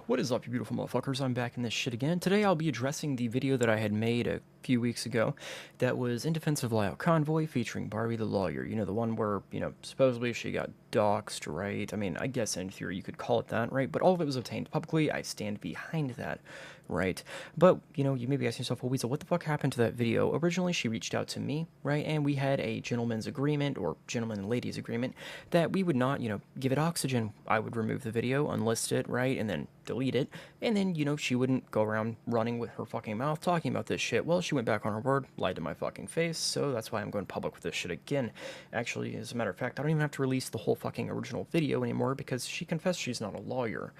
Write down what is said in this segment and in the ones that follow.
What is up, you beautiful motherfuckers? I'm back in this shit again. Today I'll be addressing the video that I had made a few weeks ago that was in defense of Convoy featuring Barbie the lawyer. You know, the one where, supposedly she got doxxed, right? I mean, I guess in theory you could call it that, right? But all of it was obtained publicly. I stand behind that, right? But, you may be asking yourself, well, Weasel, what the fuck happened to that video? Originally, she reached out to me, right? And we had a gentleman's agreement, or gentleman and ladies agreement, that we would not, give it oxygen. I would remove the video, unlist it, right? And then delete it. And then, she wouldn't go around running with her fucking mouth talking about this shit. Well, she went back on her word, lied to my fucking face, so that's why I'm going public with this shit again. Actually, as a matter of fact, I don't even have to release the whole fucking original video anymore because she confessed she's not a lawyer.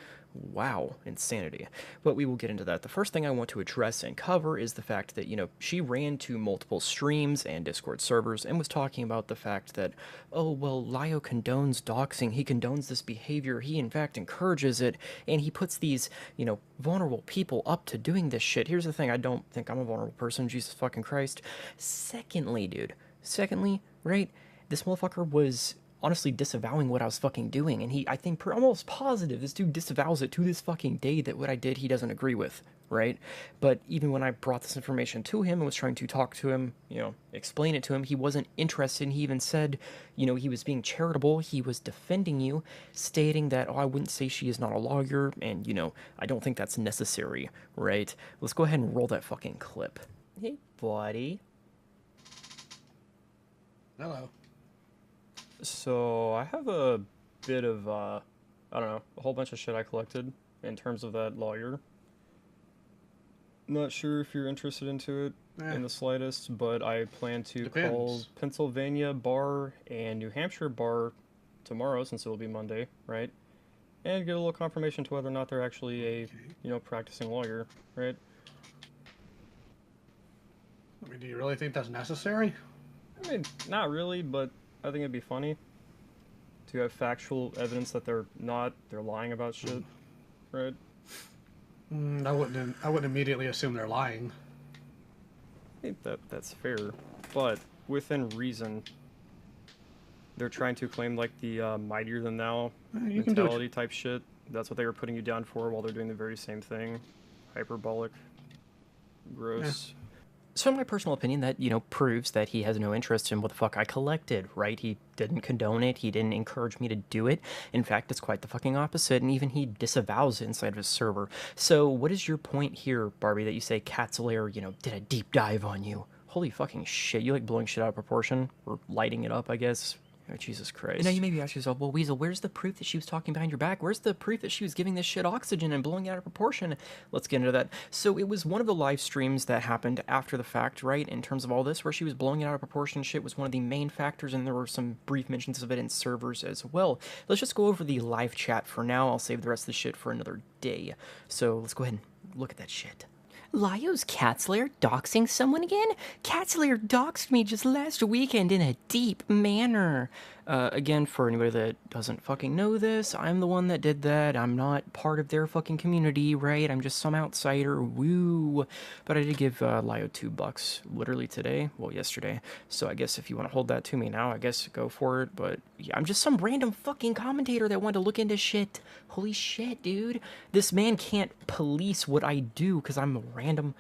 Wow, insanity. But we will get into that. The first thing I want to address and cover is the fact that, she ran to multiple streams and Discord servers and was talking about the fact that, oh, well, Lio condones doxing, he condones this behavior, he in fact encourages it, and he puts these, vulnerable people up to doing this shit. Here's the thing, I don't think I'm a vulnerable person, Jesus fucking Christ. Secondly, right, this motherfucker was honestly disavowing what I was fucking doing, and I think almost positive this dude disavows it to this fucking day that what I did he doesn't agree with, right? But even when I brought this information to him and was trying to talk to him, explain it to him, he wasn't interested, and he even said, he was being charitable, he was defending you, stating that, oh, I wouldn't say she is not a lawyer, and, I don't think that's necessary, right? Let's go ahead and roll that fucking clip. Hey, buddy. Hello. So, I have a bit of, I don't know, a whole bunch of shit I collected in terms of that lawyer. Not sure if you're interested into it in the slightest, but I plan to call Pennsylvania bar and New Hampshire bar tomorrow, since it will be Monday, right? And get a little confirmation to whether or not they're actually a, practicing lawyer, right? I mean, do you really think that's necessary? I mean, not really, but I think it'd be funny to have factual evidence that they're lying about shit, right? I wouldn't immediately assume they're lying. I think that's fair, but within reason. They're trying to claim like the mightier than thou mentality type shit. That's what they were putting you down for while they're doing the very same thing. Hyperbolic. Gross. So in my personal opinion, that, proves that he has no interest in what the fuck I collected, right? He didn't condone it, he didn't encourage me to do it. In fact, it's quite the fucking opposite, and even he disavows it inside of his server. So what is your point here, Barbie, that you say Catzelaire, did a deep dive on you? Holy fucking shit, you like blowing shit out of proportion? Or lighting it up, I guess? Oh, Jesus Christ. And now you may be asking yourself, well, Weasel, where's the proof that she was talking behind your back? Where's the proof that she was giving this shit oxygen and blowing it out of proportion? Let's get into that. So it was one of the live streams that happened after the fact, right, in terms of all this, where she was blowing it out of proportion. Shit was one of the main factors, and there were some brief mentions of it in servers as well. Let's just go over the live chat for now. I'll save the rest of the shit for another day. So let's go ahead and look at that shit. Lio's Catzelaire doxing someone again? Catzelaire doxed me just last weekend in a deep manner. Again, for anybody that doesn't fucking know this, I'm the one that did that. I'm not part of their fucking community, right? I'm just some outsider. Woo. But I did give Lio $2 literally today. Well, yesterday. So I guess if you want to hold that to me now, I guess go for it. But yeah, I'm just some random fucking commentator that wanted to look into shit. Holy shit, dude. This man can't police what I do because I'm a random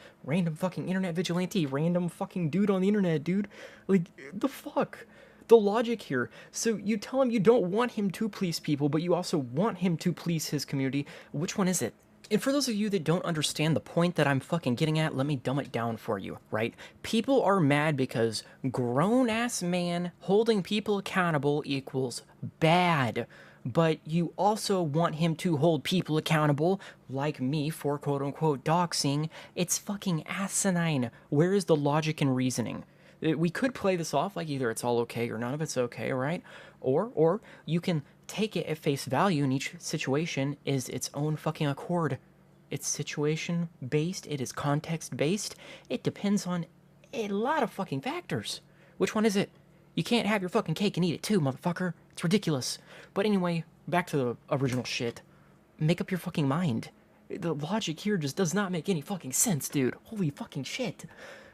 fucking internet vigilante, random fucking dude on the internet, dude. Like, the fuck? The logic here. So you tell him you don't want him to police people, but you also want him to police his community. Which one is it? And for those of you that don't understand the point that I'm fucking getting at, let me dumb it down for you, right? People are mad because grown-ass man holding people accountable equals bad. But you also want him to hold people accountable, like me, for quote-unquote doxing. It's fucking asinine. Where is the logic and reasoning? We could play this off like either it's all okay or none of it's okay, right? Or you can take it at face value, and each situation is its own fucking accord. It's situation-based, it is context-based, it depends on a lot of fucking factors. Which one is it? You can't have your fucking cake and eat it too, motherfucker. It's ridiculous. But anyway, back to the original shit. Make up your fucking mind. The logic here just does not make any fucking sense, dude. Holy fucking shit.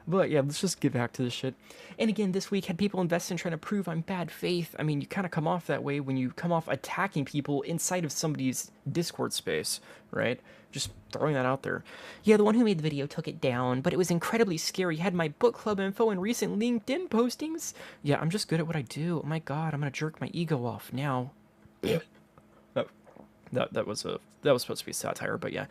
But yeah, let's just get back to this shit. And again, this week had people invest in trying to prove I'm bad faith. I mean, you kind of come off that way when you come off attacking people inside of somebody's Discord space, right? Just throwing that out there. Yeah, the one who made the video took it down, but it was incredibly scary. Had my book club info and recent LinkedIn postings. Yeah, I'm just good at what I do. Oh my god, I'm gonna jerk my ego off now. that was supposed to be satire, but yeah.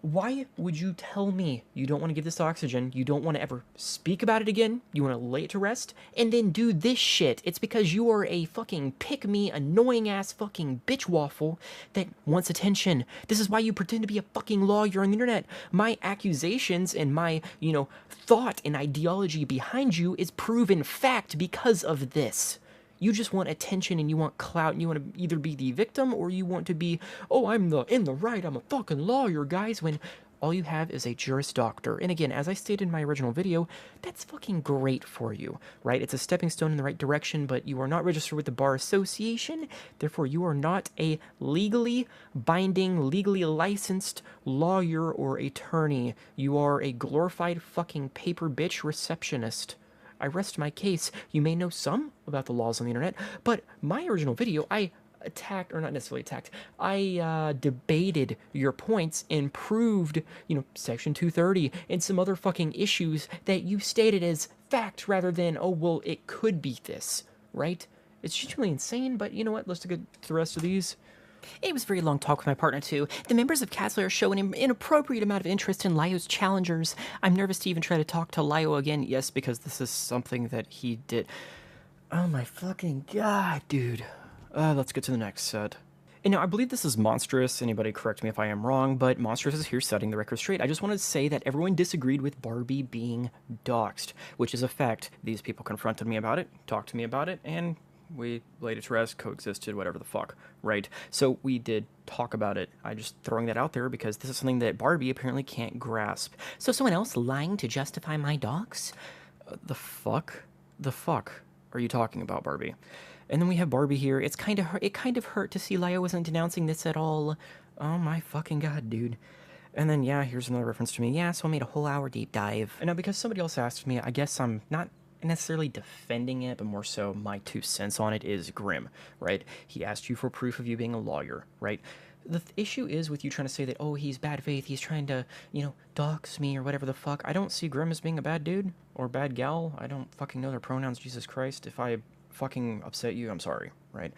Why would you tell me you don't want to give this oxygen, you don't want to ever speak about it again, you want to lay it to rest, and then do this shit? It's because you are a fucking pick-me, annoying-ass fucking bitch waffle that wants attention. This is why you pretend to be a fucking lawyer on the internet. My accusations and my, thought and ideology behind you is proven fact because of this. You just want attention and you want clout and you want to either be the victim or you want to be, oh, I'm in the right, I'm a fucking lawyer, guys, when all you have is a Juris Doctor. And again, as I stated in my original video, that's fucking great for you, right? It's a stepping stone in the right direction, but you are not registered with the Bar Association. Therefore, you are not a legally binding, legally licensed lawyer or attorney. You are a glorified fucking paper bitch receptionist. I rest my case. You may know some about the laws on the internet, but my original video, I attacked, or not necessarily attacked, I debated your points and proved, Section 230 and some other fucking issues that you stated as fact rather than, oh, well, it could be this, right? It's just really insane, but you know what? Let's get to the rest of these. It was a very long talk with my partner, too. The members of Catslayer show an inappropriate amount of interest in Lyo's challengers. I'm nervous to even try to talk to Lyo again. Yes, because this is something that he did. Oh my fucking god, dude. Let's get to the next set. And now, I believe this is Monstrous. Anybody correct me if I am wrong, but Monstrous is here setting the record straight. I just wanted to say that everyone disagreed with Barbie being doxxed, which is a fact. These people confronted me about it, talked to me about it, and we laid it to rest, coexisted, whatever the fuck, right? So we did talk about it. I'm just throwing that out there because this is something that Barbie apparently can't grasp. So someone else lying to justify my dox? The fuck? The fuck are you talking about, Barbie? And then we have Barbie here. It kind of hurt to see Lyo wasn't denouncing this at all. Oh my fucking god, dude. And then, yeah, here's another reference to me. Yeah, so I made a whole hour deep dive. And now, because somebody else asked me, I guess I'm not necessarily defending it, but more so my 2 cents on it is Grim, right? He asked you for proof of you being a lawyer, right? The issue is with you trying to say that, oh, he's bad faith, he's trying to, dox me or whatever the fuck. I don't see Grim as being a bad dude or bad gal. I don't fucking know their pronouns, Jesus Christ. If I fucking upset you, I'm sorry, right?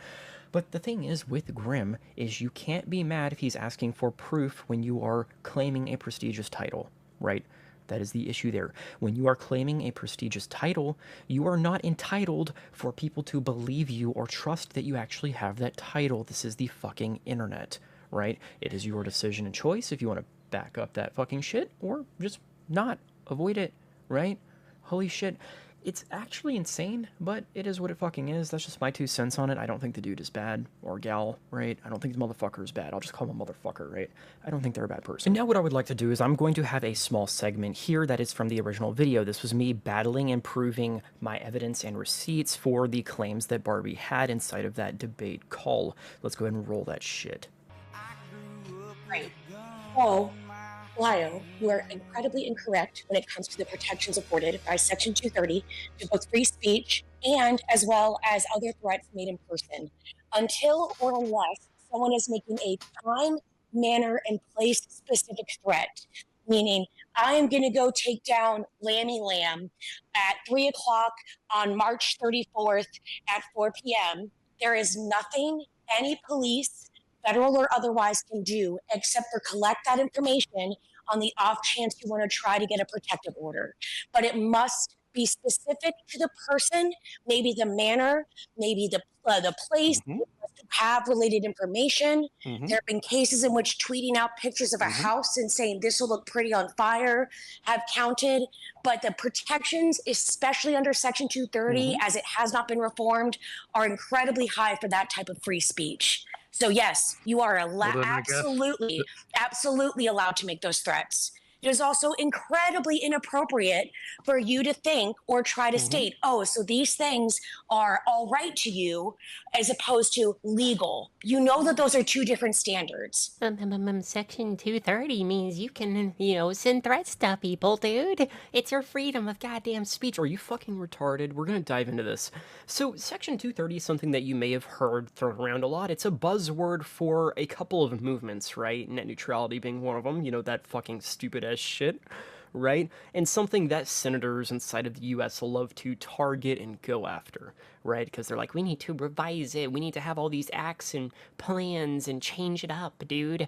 But the thing is with Grim is you can't be mad if he's asking for proof when you are claiming a prestigious title, right? That is the issue there. When you are claiming a prestigious title, you are not entitled for people to believe you or trust that you actually have that title. This is the fucking internet, right? It is your decision and choice if you want to back up that fucking shit or just not. Avoid it, right? Holy shit. It's actually insane, but it is what it fucking is. That's just my 2 cents on it. I don't think the dude is bad, or gal, right? I don't think the motherfucker is bad. I'll just call him a motherfucker, right? I don't think they're a bad person. And now what I would like to do is I'm going to have a small segment here that is from the original video. This was me battling and proving my evidence and receipts for the claims that Barbie had inside of that debate call. Let's go ahead and roll that shit. Right. So, Lyo, you are incredibly incorrect when it comes to the protections afforded by Section 230 to both free speech and as well as other threats made in person. Until or unless someone is making a time, manner, and place-specific threat, meaning I am going to go take down Lammy Lamb at 3 o'clock on March 34th at 4 p.m., there is nothing any police, federal or otherwise, can do except for collect that information on the off chance you want to try to get a protective order. But it must be specific to the person, maybe the manner, maybe the place, to have related information. There have been cases in which tweeting out pictures of a house and saying this will look pretty on fire have counted. But the protections, especially under Section 230, as it has not been reformed, are incredibly high for that type of free speech. So yes, you are absolutely allowed to make those threats. It is also incredibly inappropriate for you to think or try to state, oh, so these things are all right to you as opposed to legal. You know that those are two different standards. Section 230 means you can, send threats to people, dude. It's your freedom of goddamn speech. Are you fucking retarded? We're gonna dive into this. So, Section 230 is something that you may have heard thrown around a lot. It's a buzzword for a couple of movements, right? Net neutrality being one of them. You know, that fucking stupid ass shit, right? And something that senators inside of the US love to target and go after, right? Because they're like, we need to revise it. We need to have all these acts and plans and change it up, dude.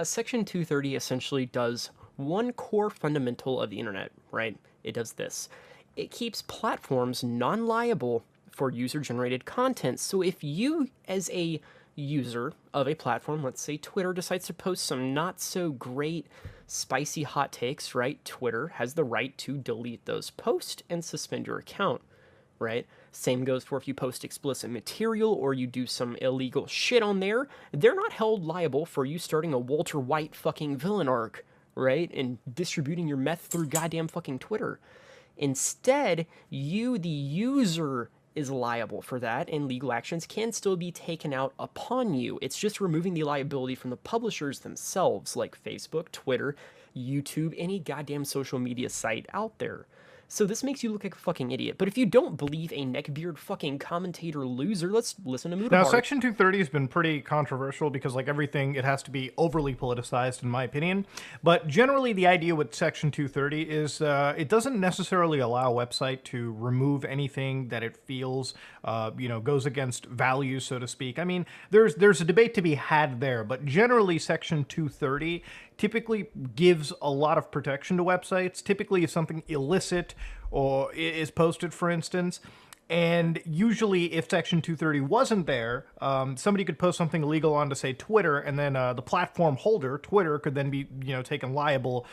Section 230 essentially does one core fundamental of the internet, right? It does this. It keeps platforms non-liable for user-generated content. So if you, as a user of a platform, let's say Twitter, decides to post some not so great spicy hot takes, right? Twitter has the right to delete those posts and suspend your account, right? Same goes for if you post explicit material or you do some illegal shit on there. They're not held liable for you starting a Walter White fucking villain arc, right? And distributing your meth through goddamn fucking Twitter. Instead, you, the user, is liable for that, and legal actions can still be taken out upon you. It's just removing the liability from the publishers themselves, like Facebook, Twitter, YouTube, any goddamn social media site out there. So this makes you look like a fucking idiot. But if you don't believe a neckbeard fucking commentator loser, let's listen to Moodapart. Now, Section 230 has been pretty controversial because, like everything, it has to be overly politicized, in my opinion. But generally, the idea with Section 230 is it doesn't necessarily allow a website to remove anything that it feels, goes against values, so to speak. I mean, there's a debate to be had there, but generally, Section 230 typically gives a lot of protection to websites. Typically, if something illicit or is posted, for instance, and usually if Section 230 wasn't there, somebody could post something illegal onto, say, Twitter, and then the platform holder, Twitter, could then be, taken liable.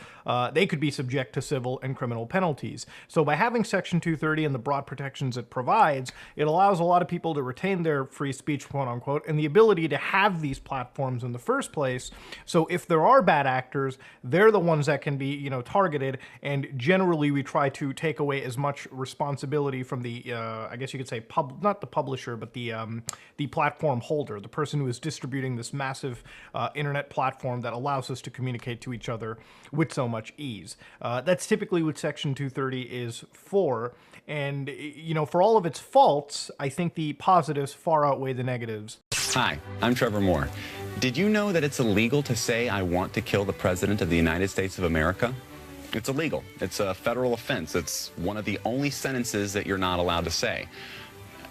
They could be subject to civil and criminal penalties. So by having Section 230 and the broad protections it provides, it allows a lot of people to retain their free speech, quote unquote, and the ability to have these platforms in the first place. So if there are bad actors, they're the ones that can be, targeted. And generally, we try to take away as much responsibility from the I guess you could say, not the publisher, but the platform holder, the person who is distributing this massive internet platform that allows us to communicate to each other with so much ease. That's typically what Section 230 is for. And, for all of its faults, I think the positives far outweigh the negatives. Hi, I'm Trevor Moore. Did you know that it's illegal to say I want to kill the President of the United States of America? It's illegal. It's a federal offense. It's one of the only sentences that you're not allowed to say.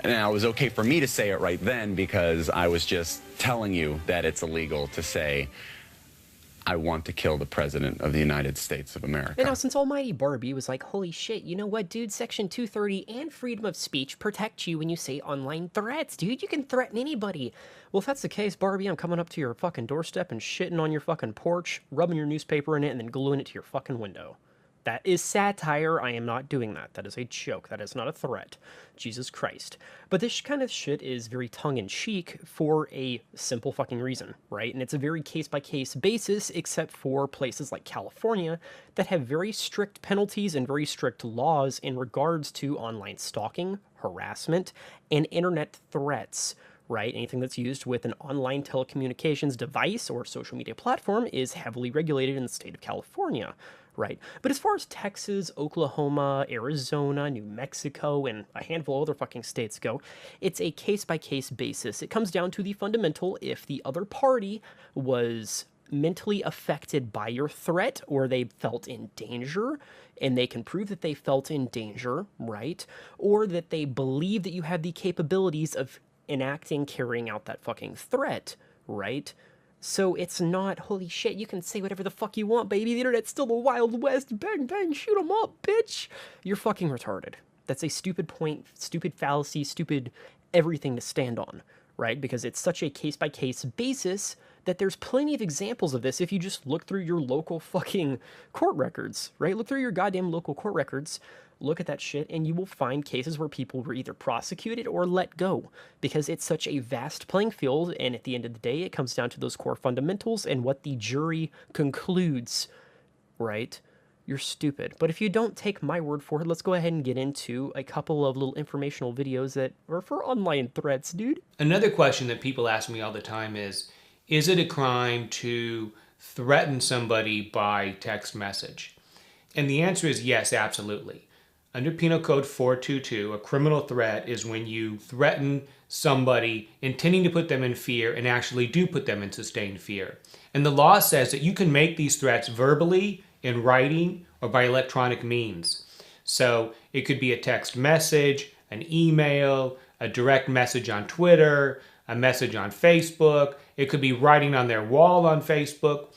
Now, it was okay for me to say it right then because I was just telling you that it's illegal to say I want to kill the President of the United States of America. And now, since Almighty Barbie was like, holy shit, you know what, dude? Section 230 and freedom of speech protect you when you say online threats, dude. You can threaten anybody. Well, if that's the case, Barbie, I'm coming up to your fucking doorstep and shitting on your fucking porch, rubbing your newspaper in it, and then gluing it to your fucking window. That is satire. I am not doing that. That is a joke. That is not a threat. Jesus Christ. But this kind of shit is very tongue-in-cheek for a simple fucking reason, right? And it's a very case-by-case basis, except for places like California that have very strict penalties and very strict laws in regards to online stalking, harassment, and internet threats, right? Anything that's used with an online telecommunications device or social media platform is heavily regulated in the state of California, right? But as far as Texas, Oklahoma, Arizona, New Mexico, and a handful of other fucking states go, it's a case-by-case basis. It comes down to the fundamental: if the other party was mentally affected by your threat or they felt in danger, and they can prove that they felt in danger, right? Or that they believe that you had the capabilities of enacting, carrying out that fucking threat, right? So it's not, holy shit, you can say whatever the fuck you want, baby. The internet's still the Wild West. Bang, bang, shoot 'em up, bitch. You're fucking retarded. That's a stupid point, stupid fallacy, stupid everything to stand on, right? Because it's such a case-by-case basis that there's plenty of examples of this if you just look through your local fucking court records, right? Look through your goddamn local court records, look at that shit, and you will find cases where people were either prosecuted or let go because it's such a vast playing field, and at the end of the day, it comes down to those core fundamentals and what the jury concludes right? You're stupid. But if you don't take my word for it, let's go ahead and get into a couple of little informational videos that are for online threats, dude. Another question that people ask me all the time is it a crime to threaten somebody by text message? And the answer is yes, absolutely. Under Penal Code 422, a criminal threat is when you threaten somebody intending to put them in fear and actually do put them in sustained fear. And the law says that you can make these threats verbally, in writing, or by electronic means. So it could be a text message, an email, a direct message on Twitter, a message on Facebook. It could be writing on their wall on Facebook.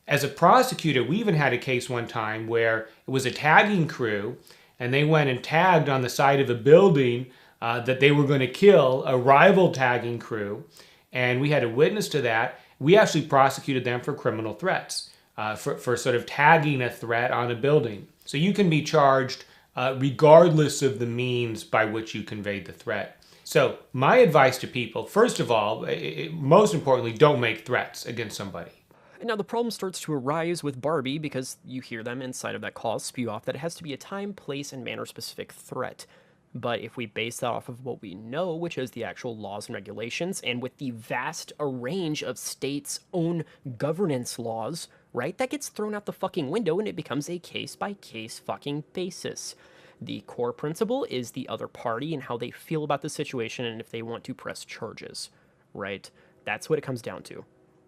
As a prosecutor, we even had a case one time where it was a tagging crew, and they went and tagged on the side of a building that they were going to kill a rival tagging crew. And we had a witness to that. We actually prosecuted them for criminal threats, for sort of tagging a threat on a building. So you can be charged regardless of the means by which you conveyed the threat. So my advice to people, first of all, most importantly, don't make threats against somebody. Now the problem starts to arise with Barbie because you hear them inside of that call spew off that it has to be a time, place, and manner specific threat. But if we base that off of what we know, which is the actual laws and regulations, and with the vast range of states' own governance laws, right, that gets thrown out the fucking window and it becomes a case-by-case fucking basis. The core principle is the other party and how they feel about the situation and if they want to press charges, right? That's what it comes down to,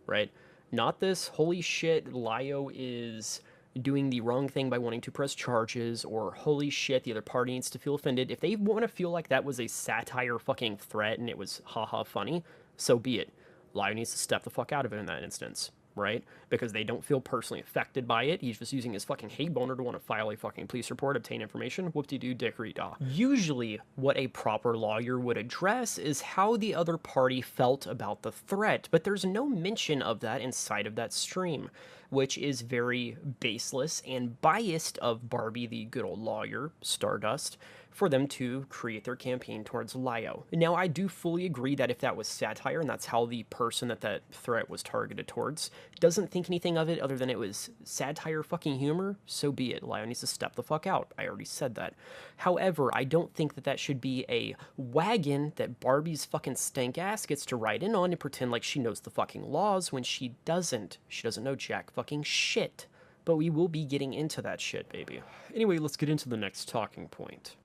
right? Not this, holy shit, Lio is doing the wrong thing by wanting to press charges, or holy shit, the other party needs to feel offended. If they want to feel like that was a satire fucking threat and it was haha funny, so be it. Lio needs to step the fuck out of it in that instance, right? Because they don't feel personally affected by it. He's just using his fucking hate boner to want to file a fucking police report, obtain information, whoop-de-doo, dickory-daw. Usually, what a proper lawyer would address is how the other party felt about the threat, but there's no mention of that inside of that stream, which is very baseless and biased of Barbie, the good old lawyer, Stardust, for them to create their campaign towards Lio. Now, I do fully agree that if that was satire and that's how the person that threat was targeted towards doesn't think anything of it other than it was satire fucking humor, so be it. Lio needs to step the fuck out. I already said that. However, I don't think that should be a wagon that Barbie's fucking stank ass gets to ride in on and pretend like she knows the fucking laws when she doesn't. She doesn't know jack fucking shit. But we will be getting into that shit, baby. Anyway, let's get into the next talking point.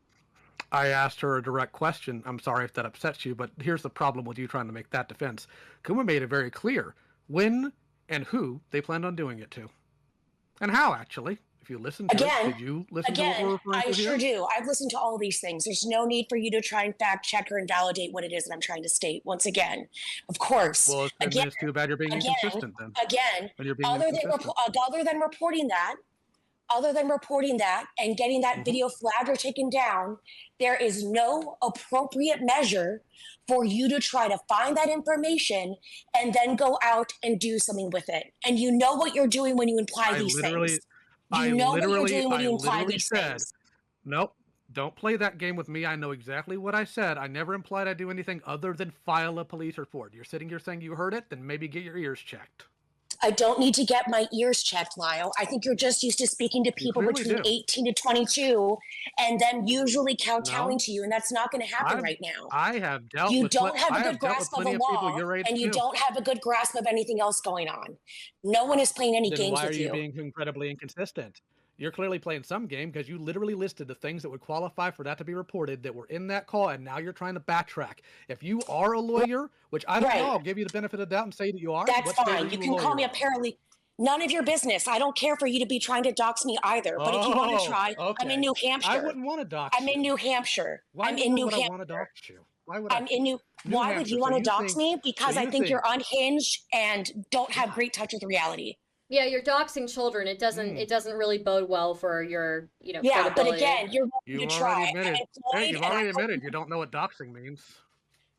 I asked her a direct question. I'm sorry if that upsets you, but here's the problem with you trying to make that defense. Kuma made it very clear when and who they planned on doing it to. And how, actually. If you listen to it, did you listen to what we're referring to I here? sure do. I've listened to all these things. There's no need for you to try and fact check or invalidate what it is that I'm trying to state. Once again, of course. Well, it's too bad you're being inconsistent then. When you're being other than reporting that and getting that video flagged or taken down, there is no appropriate measure for you to try to find that information and then go out and do something with it. And you know what you're doing when you imply these things. You know what you're doing when you imply these things. Nope. Don't play that game with me. I know exactly what I said. I never implied I'd do anything other than file a police report. You're sitting here saying you heard it, then maybe get your ears checked. I don't need to get my ears checked, Lyle. I think you're just used to speaking to people between 18 to 22 and them usually kowtowing to you, and that's not going to happen right now. I have dealt with... You don't have a good grasp of the law, and you don't have a good grasp of anything else going on. No one is playing any games with you. Why are you being incredibly inconsistent? You're clearly playing some game because you literally listed the things that would qualify for that to be reported that were in that call, and now you're trying to backtrack. If you are a lawyer, which I don't know, I'll give you the benefit of the doubt and say that you are. That's fine. You can call me a paralegal. None of your business. I don't care for you to be trying to dox me either. But if you want to try, I'm in New Hampshire. I wouldn't want to dox you. I'm in New Hampshire. I'm in New Hampshire. I want to dox you? Why would you want to dox me? Because I think you're unhinged and don't have great touch with reality. Yeah, you're doxing children. It doesn't really bode well for your, Yeah, credibility. but again, you're going to try. You've already admitted you don't know what doxing means.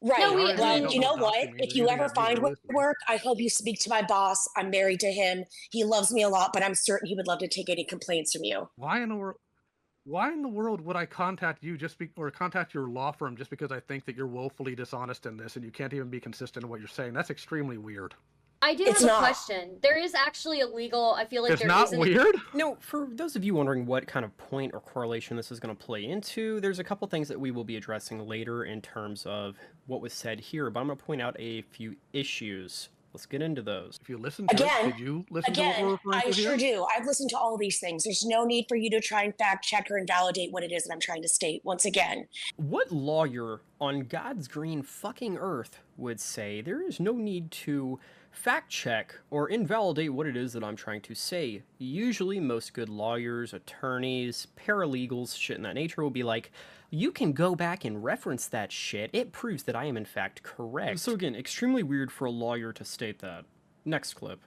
Right. No, well, you know what? If you ever find work, I hope you speak to my boss. I'm married to him. He loves me a lot, but I'm certain he would love to take any complaints from you. Why in the world would I contact you or contact your law firm just because I think that you're woefully dishonest in this and you can't even be consistent in what you're saying? That's extremely weird. I do have a question. There is actually a legal, I feel like it's there not isn't. Weird? No, for those of you wondering what kind of point or correlation this is going to play into, there's a couple things that we will be addressing later in terms of what was said here, but I'm going to point out a few issues. Let's get into those. If you listen to it, did you listen to what we're referring to I sure here? do. I've listened to all these things. There's no need for you to try and fact check or invalidate what it is that I'm trying to state once again. What lawyer on God's green fucking earth would say there is no need to fact check or invalidate what it is that I'm trying to say? Usually most good lawyers, attorneys, paralegals, shit in that nature will be like, you can go back and reference that shit. It proves that I am in fact correct. So again, extremely weird for a lawyer to state that. Next clip.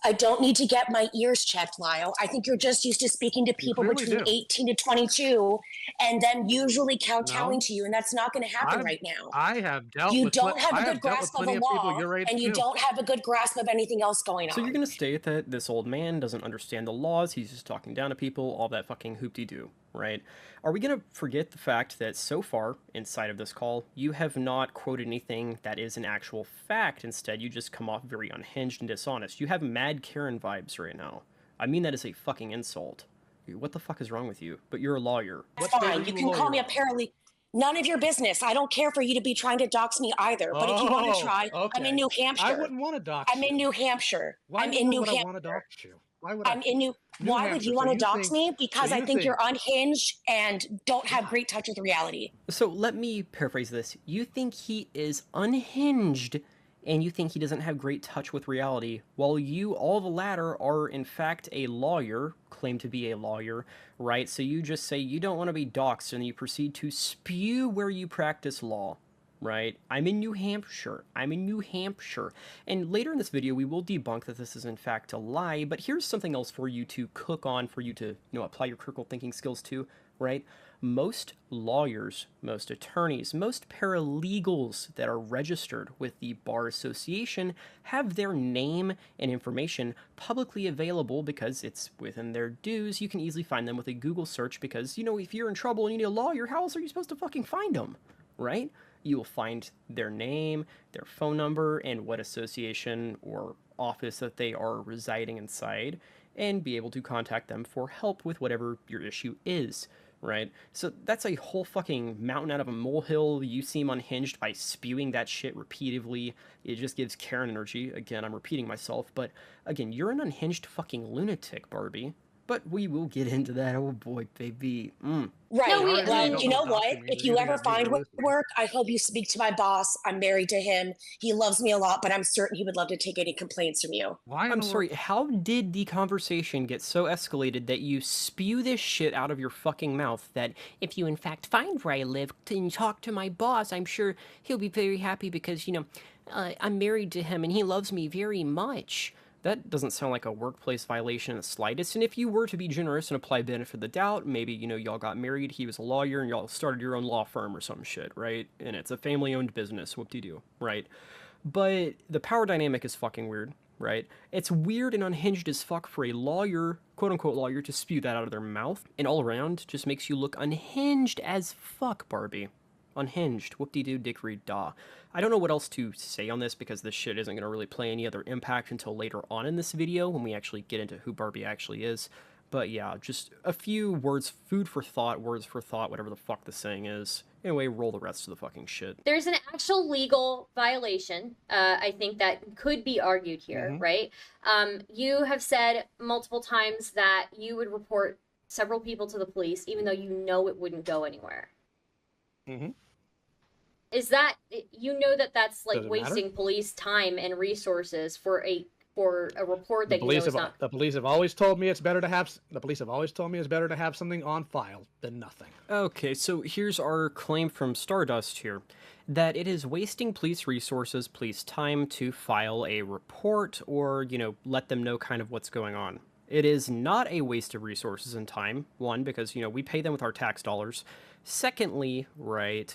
I don't need to get my ears checked, Lyle. I think you're just used to speaking to people between 18 to 22 and then usually kowtowing to you, and that's not going to happen right now. I have dealt you with don't have a good grasp of the law, and you don't have a good grasp of anything else going on. So you're going to state that this old man doesn't understand the laws, he's just talking down to people, all that fucking hoop-de-doo, right? Are we going to forget the fact that so far, inside of this call, you have not quoted anything that is an actual fact? Instead, you just come off very unhinged and dishonest. You have mad Karen vibes right now. I mean that as a fucking insult. What the fuck is wrong with you? But you're a lawyer. That's fine. You can call me a paralegal. None of your business. I don't care for you to be trying to dox me either. But if you want to try, I'm in New Hampshire. I wouldn't want to dox you. I'm in New Hampshire. Why I'm in New would I Hampshire. want to dox you? Why would you want to dox me? Because I think you're unhinged and don't have great touch with reality. So let me paraphrase this. You think he is unhinged and you think he doesn't have great touch with reality, while you, all the latter, are in fact a lawyer, claim to be a lawyer, right? So you just say you don't want to be doxxed and you proceed to spew where you practice law. Right? I'm in New Hampshire. I'm in New Hampshire. And later in this video, we will debunk that this is in fact a lie, but here's something else for you to cook on, for you to, apply your critical thinking skills to, right? Most lawyers, most attorneys, most paralegals that are registered with the Bar Association have their name and information publicly available because it's within their dues. You can easily find them with a Google search because, if you're in trouble and you need a lawyer, how else are you supposed to fucking find them, right? You will find their name, their phone number, and what association or office that they are residing inside, and be able to contact them for help with whatever your issue is, right? So that's a whole fucking mountain out of a molehill. You seem unhinged by spewing that shit repeatedly. It just gives Karen energy. Again, I'm repeating myself, but again, you're an unhinged fucking lunatic, Barbie. But we will get into that. Oh boy, baby. Right. Well, you know what? If you ever find work, I hope you speak to my boss. I'm married to him. He loves me a lot, but I'm certain he would love to take any complaints from you. I'm sorry, how did the conversation get so escalated that you spew this shit out of your fucking mouth that if you in fact find where I live and talk to my boss, I'm sure he'll be very happy because, I'm married to him and he loves me very much? That doesn't sound like a workplace violation in the slightest, and if you were to be generous and apply benefit of the doubt, maybe, y'all got married, he was a lawyer, and y'all started your own law firm or some shit, right? And it's a family-owned business, whoop-de-doo, right? But the power dynamic is fucking weird, right? It's weird and unhinged as fuck for a lawyer, quote-unquote lawyer, to spew that out of their mouth, and all around just makes you look unhinged as fuck, Barbie. Unhinged, whoop-de-doo, dick-read-dah. I don't know what else to say on this because this shit isn't going to really play any other impact until later on in this video when we actually get into who Barbie actually is. But yeah, just a few words, food for thought, words for thought, whatever the fuck the saying is. Anyway, roll the rest of the fucking shit. There's an actual legal violation, I think, that could be argued here, right? You have said multiple times that you would report several people to the police, even though you know it wouldn't go anywhere. Is that, that's like wasting police time and resources for a report that is not. The police have always told me it's better to have. The police have always told me it's better to have something on file than nothing. Okay, so here's our claim from Stardust here, that it is wasting police resources, police time to file a report or let them know kind of what's going on. It is not a waste of resources and time. One, because we pay them with our tax dollars. Secondly, right,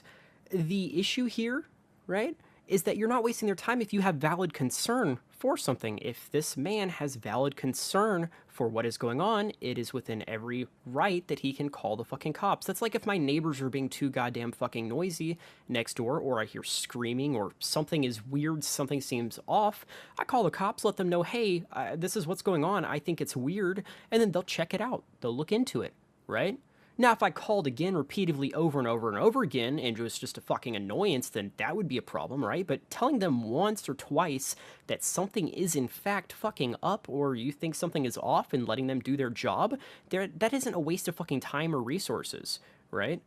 the issue here, right, is that you're not wasting their time if you have valid concern for something. If this man has valid concern for what is going on, it is within every right that he can call the fucking cops. That's like if my neighbors are being too goddamn fucking noisy next door, or I hear screaming, or something is weird, something seems off, I call the cops, let them know, hey, this is what's going on, I think it's weird, and then they'll check it out. They'll look into it, right? Now, if I called again repeatedly over and over and over again, and it was just a fucking annoyance, then that would be a problem, right? But telling them once or twice that something is in fact fucking up, or you think something is off, and letting them do their job, that isn't a waste of fucking time or resources, right?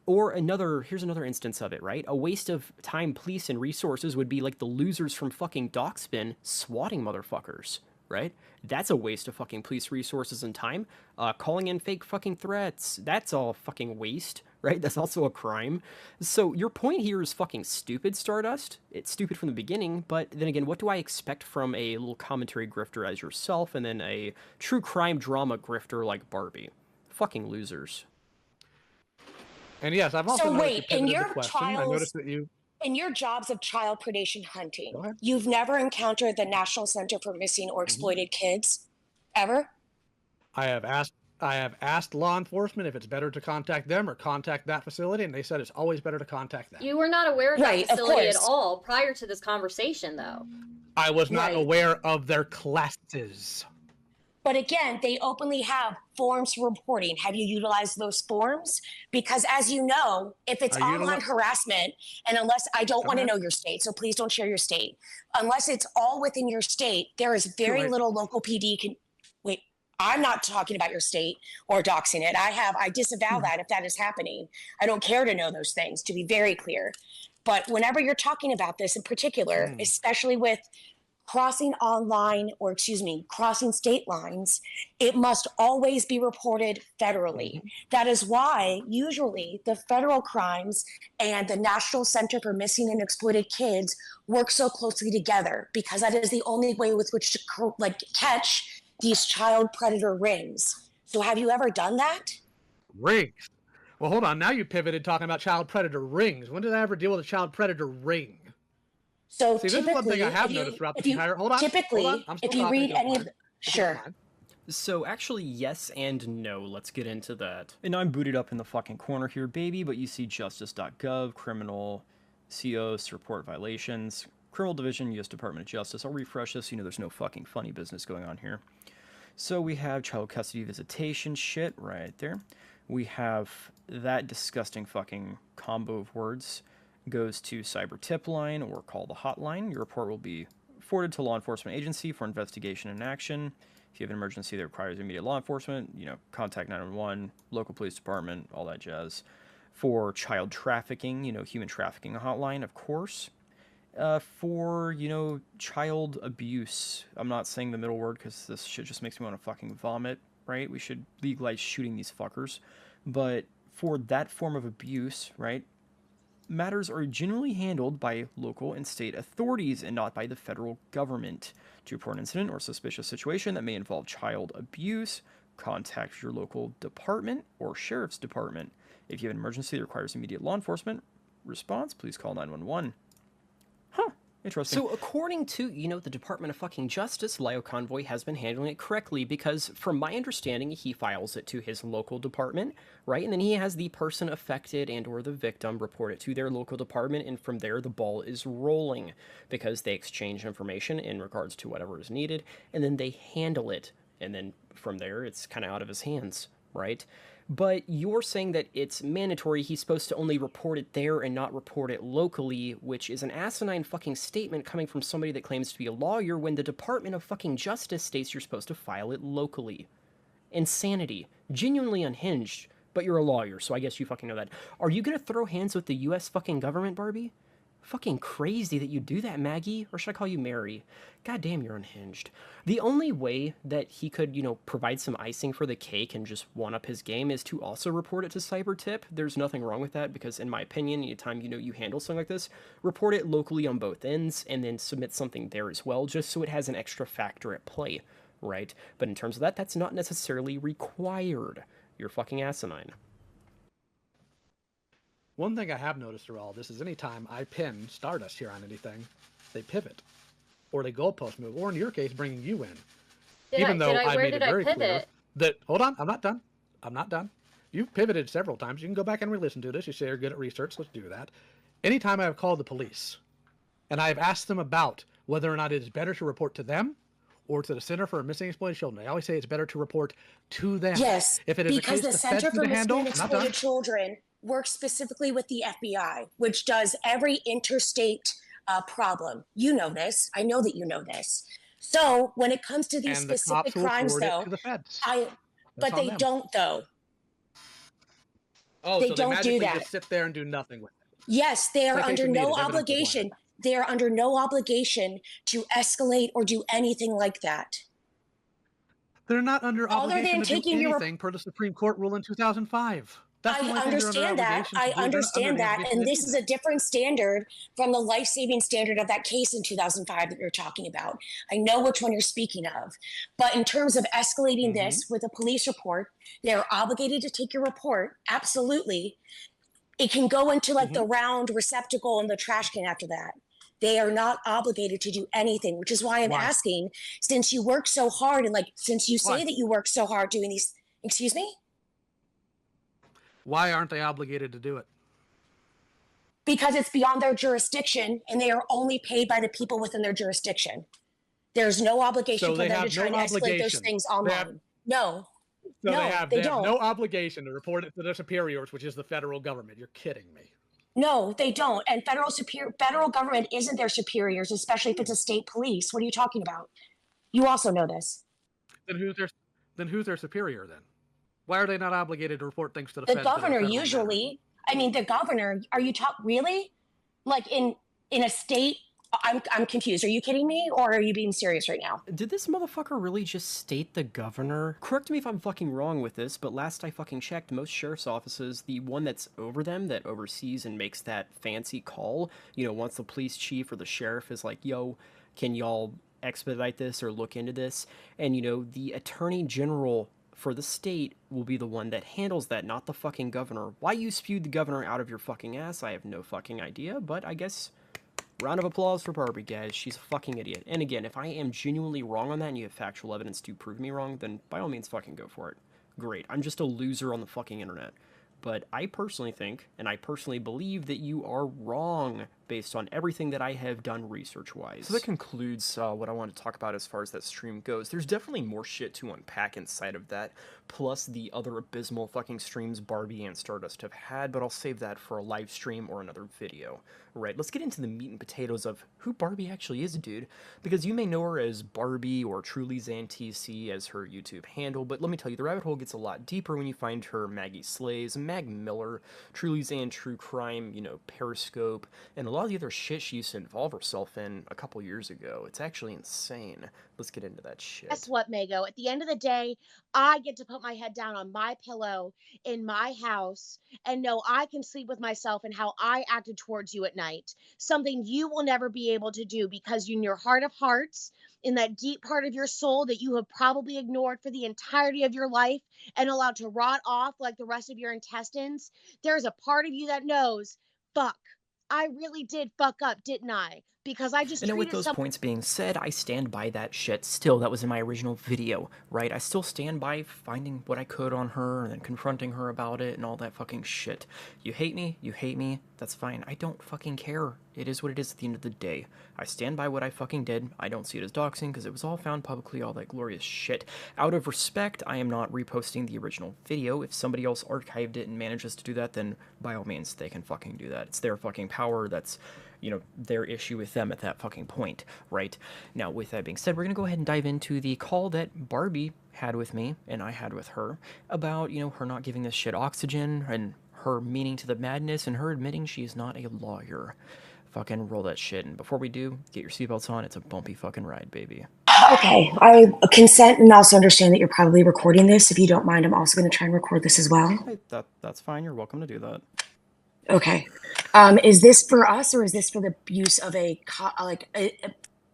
Or here's another instance of it, right? A waste of time, police, and resources would be like the losers from fucking Dockspin swatting motherfuckers, right? That's a waste of fucking police resources and time. Calling in fake fucking threats, that's all fucking waste, right? That's also a crime. So your point here is fucking stupid, Stardust. It's stupid from the beginning, but then again, what do I expect from a little commentary grifter as yourself, and then a true crime drama grifter like Barbie? Fucking losers. And yes, I've also noticed wait, in your I noticed that in your jobs of child predation hunting, you've never encountered the National Center for Missing or Exploited Kids, ever? I have asked law enforcement if it's better to contact them or contact that facility, and they said it's always better to contact them. You were not aware of that facility at all prior to this conversation, though. I was not aware of their classes. But again, they openly have forms for reporting. Have you utilized those forms? Because as you know, if it's online harassment, and unless I don't want to know your state, so please don't share your state. Unless it's all within your state, there is very little local PD can. Wait, I'm not talking about your state or doxing it. I disavow that if that is happening. I don't care to know those things, to be very clear. But whenever you're talking about this in particular, especially with crossing state lines, it must always be reported federally. That is why usually the federal crimes and the National Center for Missing and Exploited Kids work so closely together, because that is the only way with which to catch these child predator rings. So have you ever done that? Rings? Well, hold on. Now you pivoted talking about child predator rings. When did I ever deal with a child predator ring? So see, this is one thing I have noticed throughout the entire. Hold on. Typically, if you read any of sure. So actually, yes and no. Let's get into that. And I'm booted up in the fucking corner here, baby. But you see justice.gov, criminal, COs, report violations, criminal division, U.S. Department of Justice. I'll refresh this. You know, there's no fucking funny business going on here. So we have child custody visitation shit right there. We have that disgusting fucking combo of words. Goes to cyber tip line or call the hotline. Your report will be forwarded to law enforcement agency for investigation and action. If you have an emergency that requires immediate law enforcement, contact 911, local police department, all that jazz. For child trafficking, human trafficking hotline, of course. For, child abuse, I'm not saying the middle word because this shit just makes me want to fucking vomit, right? We should legalize shooting these fuckers. But for that form of abuse, right, matters are generally handled by local and state authorities and not by the federal government. To report an incident or suspicious situation that may involve child abuse, contact your local department or sheriff's department. If you have an emergency that requires immediate law enforcement response, please call 911. Huh. Interesting. So according to, the Department of fucking Justice, Lio Convoy has been handling it correctly because from my understanding, he files it to his local department, right? And then he has the person affected and or the victim report it to their local department. And from there, the ball is rolling because they exchange information in regards to whatever is needed. And then they handle it. And then from there, it's kind of out of his hands, right? But you're saying that it's mandatory, he's supposed to only report it there and not report it locally, which is an asinine fucking statement coming from somebody that claims to be a lawyer when the Department of fucking Justice states you're supposed to file it locally. Insanity. Genuinely unhinged. But you're a lawyer, so I guess you fucking know that. Are you gonna throw hands with the US fucking government, Barbie? Fucking crazy that you do that, Maggie. Or should I call you Mary? God damn, you're unhinged. The only way that he could, provide some icing for the cake and just one-up his game is to also report it to CyberTip. There's nothing wrong with that because, in my opinion, anytime you handle something like this, report it locally on both ends and then submit something there as well, just so it has an extra factor at play, right? But in terms of that, that's not necessarily required. You're fucking asinine. One thing I have noticed through all this is anytime I pin Stardust here on anything, they pivot, or they goalpost move, or in your case, bringing you in. Even though I made it very clear that, hold on, I'm not done. I'm not done. You've pivoted several times. You can go back and re-listen to this. You say you're good at research. Let's do that. Anytime I've called the police and I've asked them about whether or not it is better to report to them or to the Center for Missing and Exploited Children, I always say it's better to report to them. Yes, if it is because the Center for Missing and Exploited Children works specifically with the FBI, which does every interstate problem. You know this. I know that you know this. So when it comes to these specific crimes, though, but they don't, though. Oh, so they magically just sit there and do nothing with it. Yes, they are under no obligation. They are under no obligation to escalate or do anything like that. They're not under obligation to do anything per the Supreme Court rule in 2005. I understand that. I understand that. And this is a different standard from the life-saving standard of that case in 2005 that you're talking about. I know which one you're speaking of. But in terms of escalating this with a police report, they're obligated to take your report. Absolutely. It can go into like the round receptacle in the trash can after that. They are not obligated to do anything, which is why I'm asking, since you work so hard and since you say that you work so hard doing these, excuse me? Why aren't they obligated to do it? Because it's beyond their jurisdiction and they are only paid by the people within their jurisdiction. There's no obligation for them to try and escalate those things online. No. So they have no obligation to report it to their superiors, which is the federal government. You're kidding me. No, they don't. And federal government isn't their superiors, especially if it's a state police. What are you talking about? You also know this. Then who's their superior then? Why are they not obligated to report things to the feds? The governor usually. I mean, the governor. Are you really? Like in a state? I'm confused. Are you kidding me, or are you being serious right now? Did this motherfucker really just state the governor? Correct me if I'm fucking wrong with this, but last I fucking checked, most sheriff's offices, the one that's over them, that oversees and makes that fancy call, you know, once the police chief or the sheriff is like, yo, can y'all expedite this or look into this? And, you know, the attorney general for the state will be the one that handles that, not the fucking governor. Why you spewed the governor out of your fucking ass, I have no fucking idea, but I guess... round of applause for Barbie, guys. She's a fucking idiot. And again, if I am genuinely wrong on that and you have factual evidence to prove me wrong, then by all means fucking go for it. Great. I'm just a loser on the fucking internet. But I personally think, and I personally believe, that you are wrong based on everything that I have done research-wise. So that concludes what I want to talk about as far as that stream goes. There's definitely more shit to unpack inside of that, plus the other abysmal fucking streams Barbie and Stardust have had, but I'll save that for a live stream or another video. Right, let's get into the meat and potatoes of who Barbie actually is, dude. Because you may know her as Barbie or TrulyZanTC as her YouTube handle, but let me tell you, the rabbit hole gets a lot deeper when you find her Maggie Slays, Mag Miller, TrulyZan True Crime, you know, Periscope, and a lot of the other shit she used to involve herself in a couple years ago. It's actually insane. Let's get into that shit. Guess what, Mago? At the end of the day, I get to put my head down on my pillow in my house and know I can sleep with myself and how I acted towards you at night. Something you will never be able to do because in your heart of hearts, in that deep part of your soul that you have probably ignored for the entirety of your life and allowed to rot off like the rest of your intestines, there's a part of you that knows, fuck, I really did fuck up, didn't I? Because I just treated with those points being said, I stand by that shit still. That was in my original video, right? I still stand by finding what I could on her and then confronting her about it and all that fucking shit. You hate me, that's fine. I don't fucking care. It is what it is at the end of the day. I stand by what I fucking did. I don't see it as doxing because it was all found publicly, all that glorious shit. Out of respect, I am not reposting the original video. If somebody else archived it and manages to do that, then by all means, they can fucking do that. It's their fucking power. That's, you know, their issue with them at that fucking point, right? Now, with that being said, we're gonna go ahead and dive into the call that Barbie had with me and I had with her about, you know, her not giving this shit oxygen and her meaning to the madness and her admitting she is not a lawyer. Fucking roll that shit. And before we do, get your seatbelts on. It's a bumpy fucking ride, baby. Okay, I consent and also understand that you're probably recording this. If you don't mind, I'm also going to try and record this as well. Hey, that's fine. You're welcome to do that. Okay. Is this for us or is this for the use of the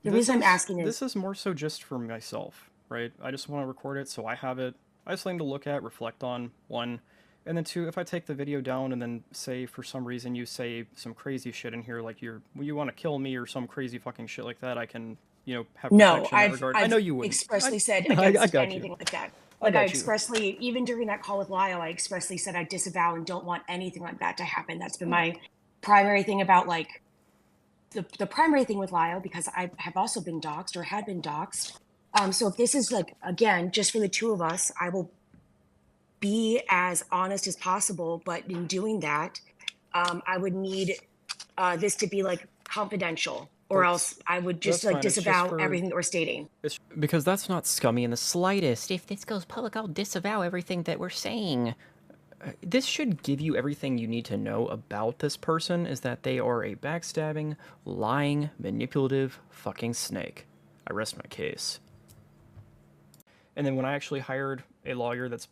reason I'm asking is... This is more so just for myself, right? I just want to record it so I have it. I just like to look at, reflect on, one, And then two, if I take the video down and then say for some reason you say some crazy shit in here, like you want to kill me or some crazy fucking shit like that, I can, have protection in that regard. I know you wouldn't. Expressly said I against got anything you. like that. I Like I got you. expressly, even during that call with Lyle, I expressly said I disavow and don't want anything like that to happen. That's been my primary thing about like the primary thing with Lyle, because I have also been doxxed or had been doxxed. So if this is like, again, just for the two of us, I will be as honest as possible. But in doing that, I would need this to be like confidential, or else I would just like disavow everything that we're stating. Because that's not scummy in the slightest. If this goes public, I'll disavow everything that we're saying. This should give you everything you need to know about this person, is that they are a backstabbing, lying, manipulative fucking snake. I rest my case. And then when I actually hired a lawyer that's,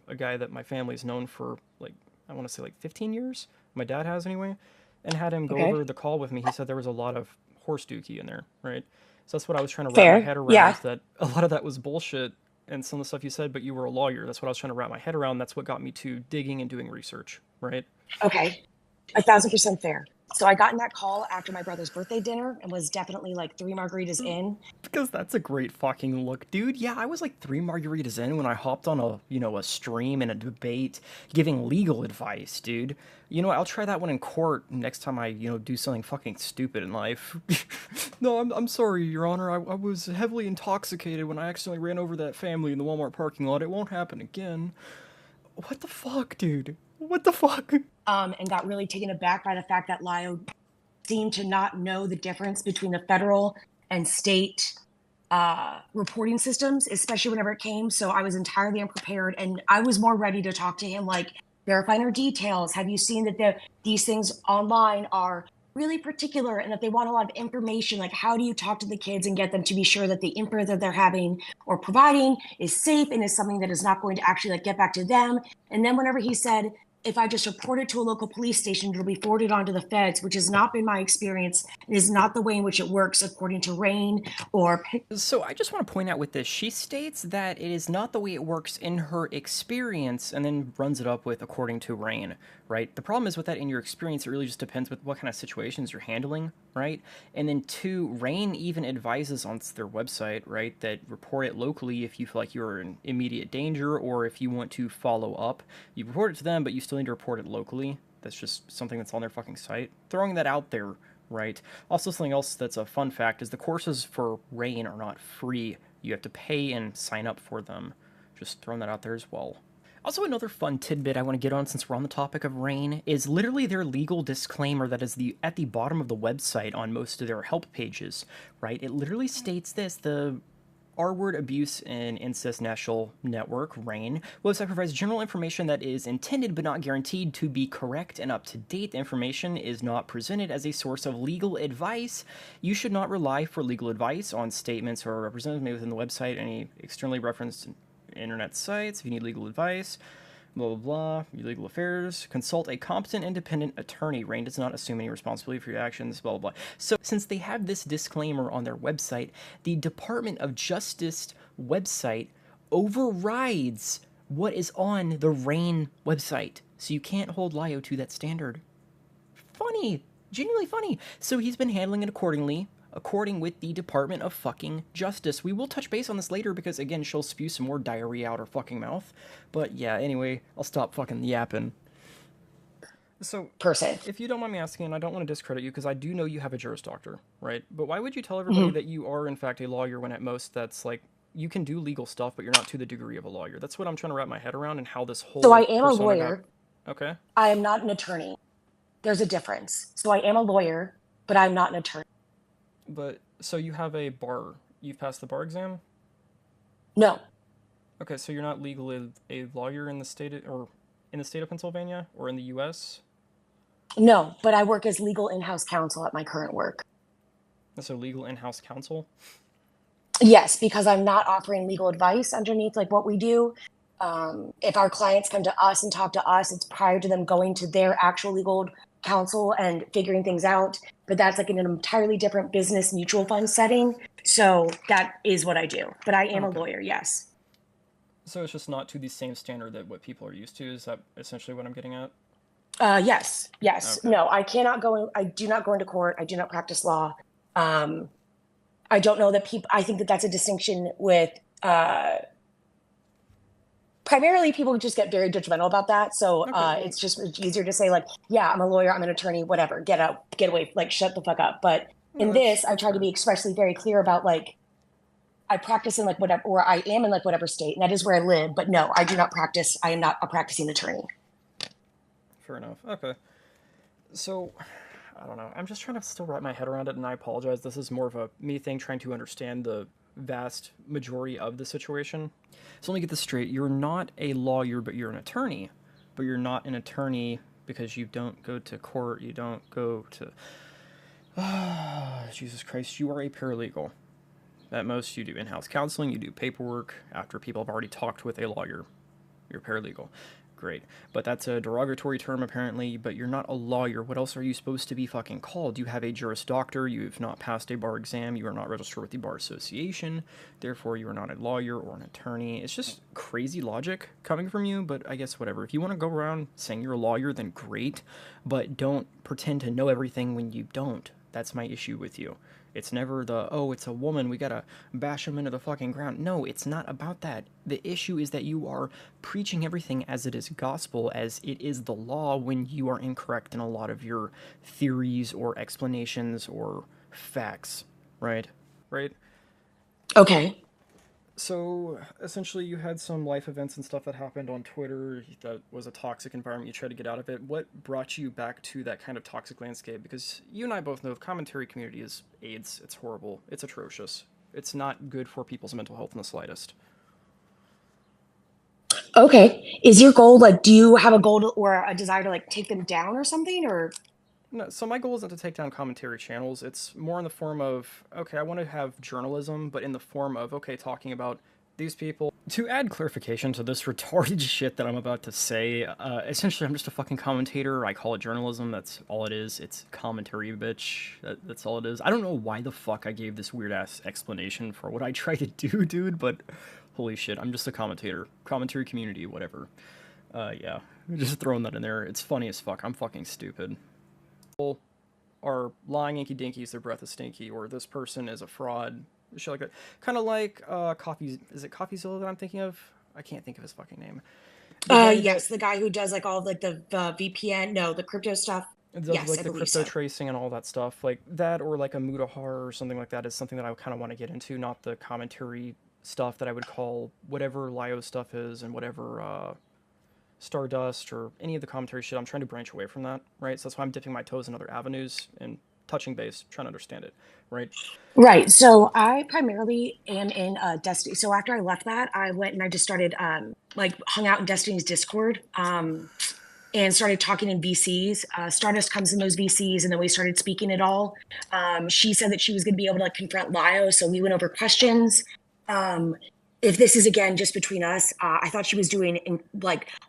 a guy that my family's known for, like, I want to say like 15 years, my dad has anyway, and had him go over the call with me, he said there was a lot of horse dookie in there, right? So that's what I was trying to wrap my head around, is that a lot of that was bullshit and some of the stuff you said, but you were a lawyer. That's what I was trying to wrap my head around. That's what got me to digging and doing research, right? Okay, 1,000% fair. So I got in that call after my brother's birthday dinner and was definitely like 3 margaritas in. Because that's a great fucking look, dude. Yeah, I was like 3 margaritas in when I hopped on a stream and a debate giving legal advice, dude. I'll try that one in court next time I, do something fucking stupid in life. No, I'm sorry, Your Honor. I was heavily intoxicated when I accidentally ran over that family in the Walmart parking lot. It won't happen again. What the fuck, dude? What the fuck? And got really taken aback by the fact that Lyle seemed to not know the difference between the federal and state reporting systems, especially whenever it came. So I was entirely unprepared, and I was more ready to talk to him, like, verify our details. Have you seen that these things online are really particular and that they want a lot of information? Like, how do you talk to the kids and get them to be sure that the info that they're having or providing is safe and is something that is not going to actually like get back to them? And then whenever he said, if I just report it to a local police station, it'll be forwarded on to the feds, which has not been my experience. It is not the way in which it works according to Rain or... So I just want to point out with this, she states that it is not the way it works in her experience, and then runs it up with according to Rain, right? The problem is with that, in your experience, it really just depends with what kind of situations you're handling, right? And then two, Rain even advises on their website, right, that report it locally if you feel like you're in immediate danger, or if you want to follow up. You report it to them, but you still need to report it locally. That's just something that's on their fucking site. Throwing that out there, right? Also, something else that's a fun fact is the courses for Rain are not free. You have to pay and sign up for them. Just throwing that out there as well. Also, another fun tidbit I want to get on since we're on the topic of Rain is literally their legal disclaimer that is at the bottom of the website on most of their help pages, right? It literally states this: the R-Word Abuse and Incest National Network, RAIN, website provides general information that is intended but not guaranteed to be correct and up to date. The information is not presented as a source of legal advice. You should not rely for legal advice on statements or representatives made within the website, any externally referenced internet sites. If you need legal advice, blah, blah, blah, your legal affairs, consult a competent independent attorney. RAIN does not assume any responsibility for your actions, blah, blah, blah. So since they have this disclaimer on their website, the Department of Justice website overrides what is on the RAIN website. So you can't hold Lio to that standard. Funny. Genuinely funny. So he's been handling it accordingly, according with the Department of fucking Justice. We will touch base on this later because, again, she'll spew some more diarrhea out her fucking mouth. But yeah, anyway, I'll stop fucking yapping. So, if you don't mind me asking, and I don't want to discredit you because I do know you have a Juris Doctor, right? But why would you tell everybody that you are, in fact, a lawyer when at most that's like, you can do legal stuff, but you're not to the degree of a lawyer? That's what I'm trying to wrap my head around, and how this whole... So I am a lawyer. Okay. I am not an attorney. There's a difference. So I am a lawyer, but I'm not an attorney. But, so you have a bar. You've passed the bar exam? No. Okay, so you're not legally a lawyer in the state of Pennsylvania or in the U.S.? No, but I work as legal in-house counsel at my current work. So legal in-house counsel? Yes, because I'm not offering legal advice underneath like what we do. If our clients come to us and talk to us, it's prior to them going to their actual legal counsel and figuring things out. But that's like in an entirely different business mutual fund setting. So that is what I do. But I am a lawyer, yes. So it's just not to the same standard that what people are used to. Is that essentially what I'm getting at? Yes. Okay. No, I cannot go. I do not go into court. I do not practice law. I don't know that people. I think that that's a distinction with. Primarily, people just get very judgmental about that. So it's just easier to say like, yeah, I'm a lawyer, I'm an attorney, whatever. Get out, get away, like shut the fuck up. But in this, I try to be expressly very clear about like, I practice in like whatever, or I am in like whatever state, and that is where I live. But no, I do not practice. I am not a practicing attorney. Fair enough. Okay. So, I don't know. I'm just trying to still wrap my head around it, and I apologize. This is more of a me thing trying to understand the vast majority of the situation. So let me get this straight. You're not a lawyer, but you're an attorney. But you're not an attorney because you don't go to court. You don't go to... Jesus Christ. You are a paralegal. At most, you do in-house counseling. You do paperwork after people have already talked with a lawyer. You're paralegal. Great. But that's a derogatory term, apparently, but you're not a lawyer. What else are you supposed to be fucking called? You have a Juris Doctor, you've not passed a bar exam, you are not registered with the Bar Association, therefore you are not a lawyer or an attorney. It's just crazy logic coming from you, but I guess whatever. If you want to go around saying you're a lawyer, then great, but don't pretend to know everything when you don't. That's my issue with you. It's never the, oh, it's a woman, we gotta bash him into the fucking ground. No, it's not about that. The issue is that you are preaching everything as it is gospel, as it is the law, when you are incorrect in a lot of your theories or explanations or facts, right? Right? Okay. So, essentially, you had some life events and stuff that happened on Twitter that was a toxic environment. You tried to get out of it. What brought you back to that kind of toxic landscape? Because you and I both know the commentary community is AIDS. It's horrible. It's atrocious. It's not good for people's mental health in the slightest. Okay. Is your goal, like, do you have a goal to, or a desire to, like, take them down or something, or... No, so my goal isn't to take down commentary channels. It's more in the form of, okay, I want to have journalism, but in the form of, okay, talking about these people. To add clarification to this retarded shit that I'm about to say, essentially I'm just a fucking commentator. I call it journalism. That's all it is. It's commentary, bitch. That's all it is. I don't know why the fuck I gave this weird-ass explanation for what I try to do, dude, but holy shit, I'm just a commentator. Commentary community, whatever. Yeah, just throwing that in there. It's funny as fuck. I'm fucking stupid. Are lying inky dinkies, their breath is stinky, or this person is a fraud, shit like that. Kind of like is it CoffeeZilla that I'm thinking of? I can't think of his fucking name. Yes, the guy who does like all of, like the VPN, no, the crypto stuff. Yes, like the crypto tracing and all that stuff, like that, or like a Mudahar or something like that is something that I kind of want to get into, not the commentary stuff that I would call whatever Lio stuff is and whatever Stardust or any of the commentary shit. I'm trying to branch away from that, right? So that's why I'm dipping my toes in other avenues and touching base, trying to understand it, right? Right. So I primarily am in Destiny. So after I left that, I went and I just started like hung out in Destiny's Discord and started talking in VCs. Stardust comes in those VCs, and then we started speaking it all. She said that she was going to be able to like confront Lio, so we went over questions. If this is again just between us, I thought she was doing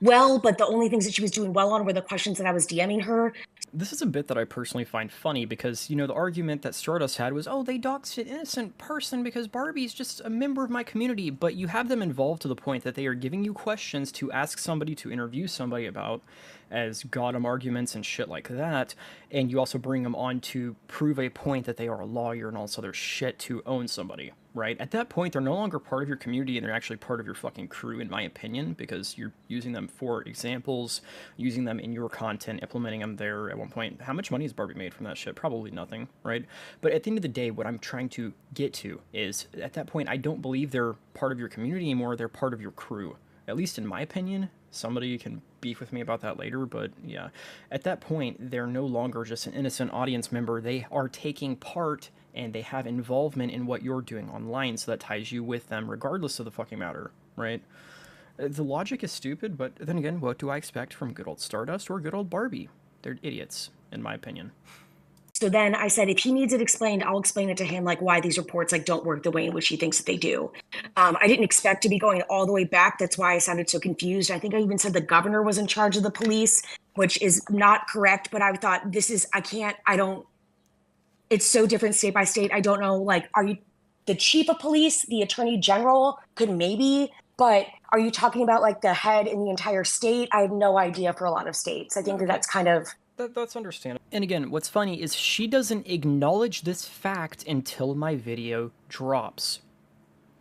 well, but the only things that she was doing well on were the questions that I was DMing her. This is a bit that I personally find funny because, you know, the argument that Stardust had was, oh, they doxed an innocent person because Barbie's just a member of my community, but you have them involved to the point that they are giving you questions to ask somebody to interview somebody about as Gotham arguments and shit like that, and you also bring them on to prove a point that they are a lawyer and all this other shit to own somebody, right? At that point, they're no longer part of your community and they're actually part of your fucking crew, in my opinion, because you're using them for examples, using them in your content, implementing them there at one point. How much money has Barbie made from that shit? Probably nothing, right? But at the end of the day, what I'm trying to get to is, at that point, I don't believe they're part of your community anymore, they're part of your crew. At least in my opinion. Somebody can beef with me about that later, but yeah. At that point, they're no longer just an innocent audience member. They are taking part and they have involvement in what you're doing online, so that ties you with them regardless of the fucking matter, right? The logic is stupid, but then again, what do I expect from good old Stardust or good old Barbie? They're idiots, in my opinion. So then I said, if he needs it explained, I'll explain it to him, like why these reports like don't work the way in which he thinks that they do. I didn't expect to be going all the way back. That's why I sounded so confused. I think I even said the governor was in charge of the police, which is not correct. But I thought it's so different state by state. I don't know, like, are you the chief of police, the attorney general could maybe But are you talking about like the head in the entire state? I have no idea for a lot of states. I think that that's kind of... That's understandable. And again, what's funny is she doesn't acknowledge this fact until my video drops.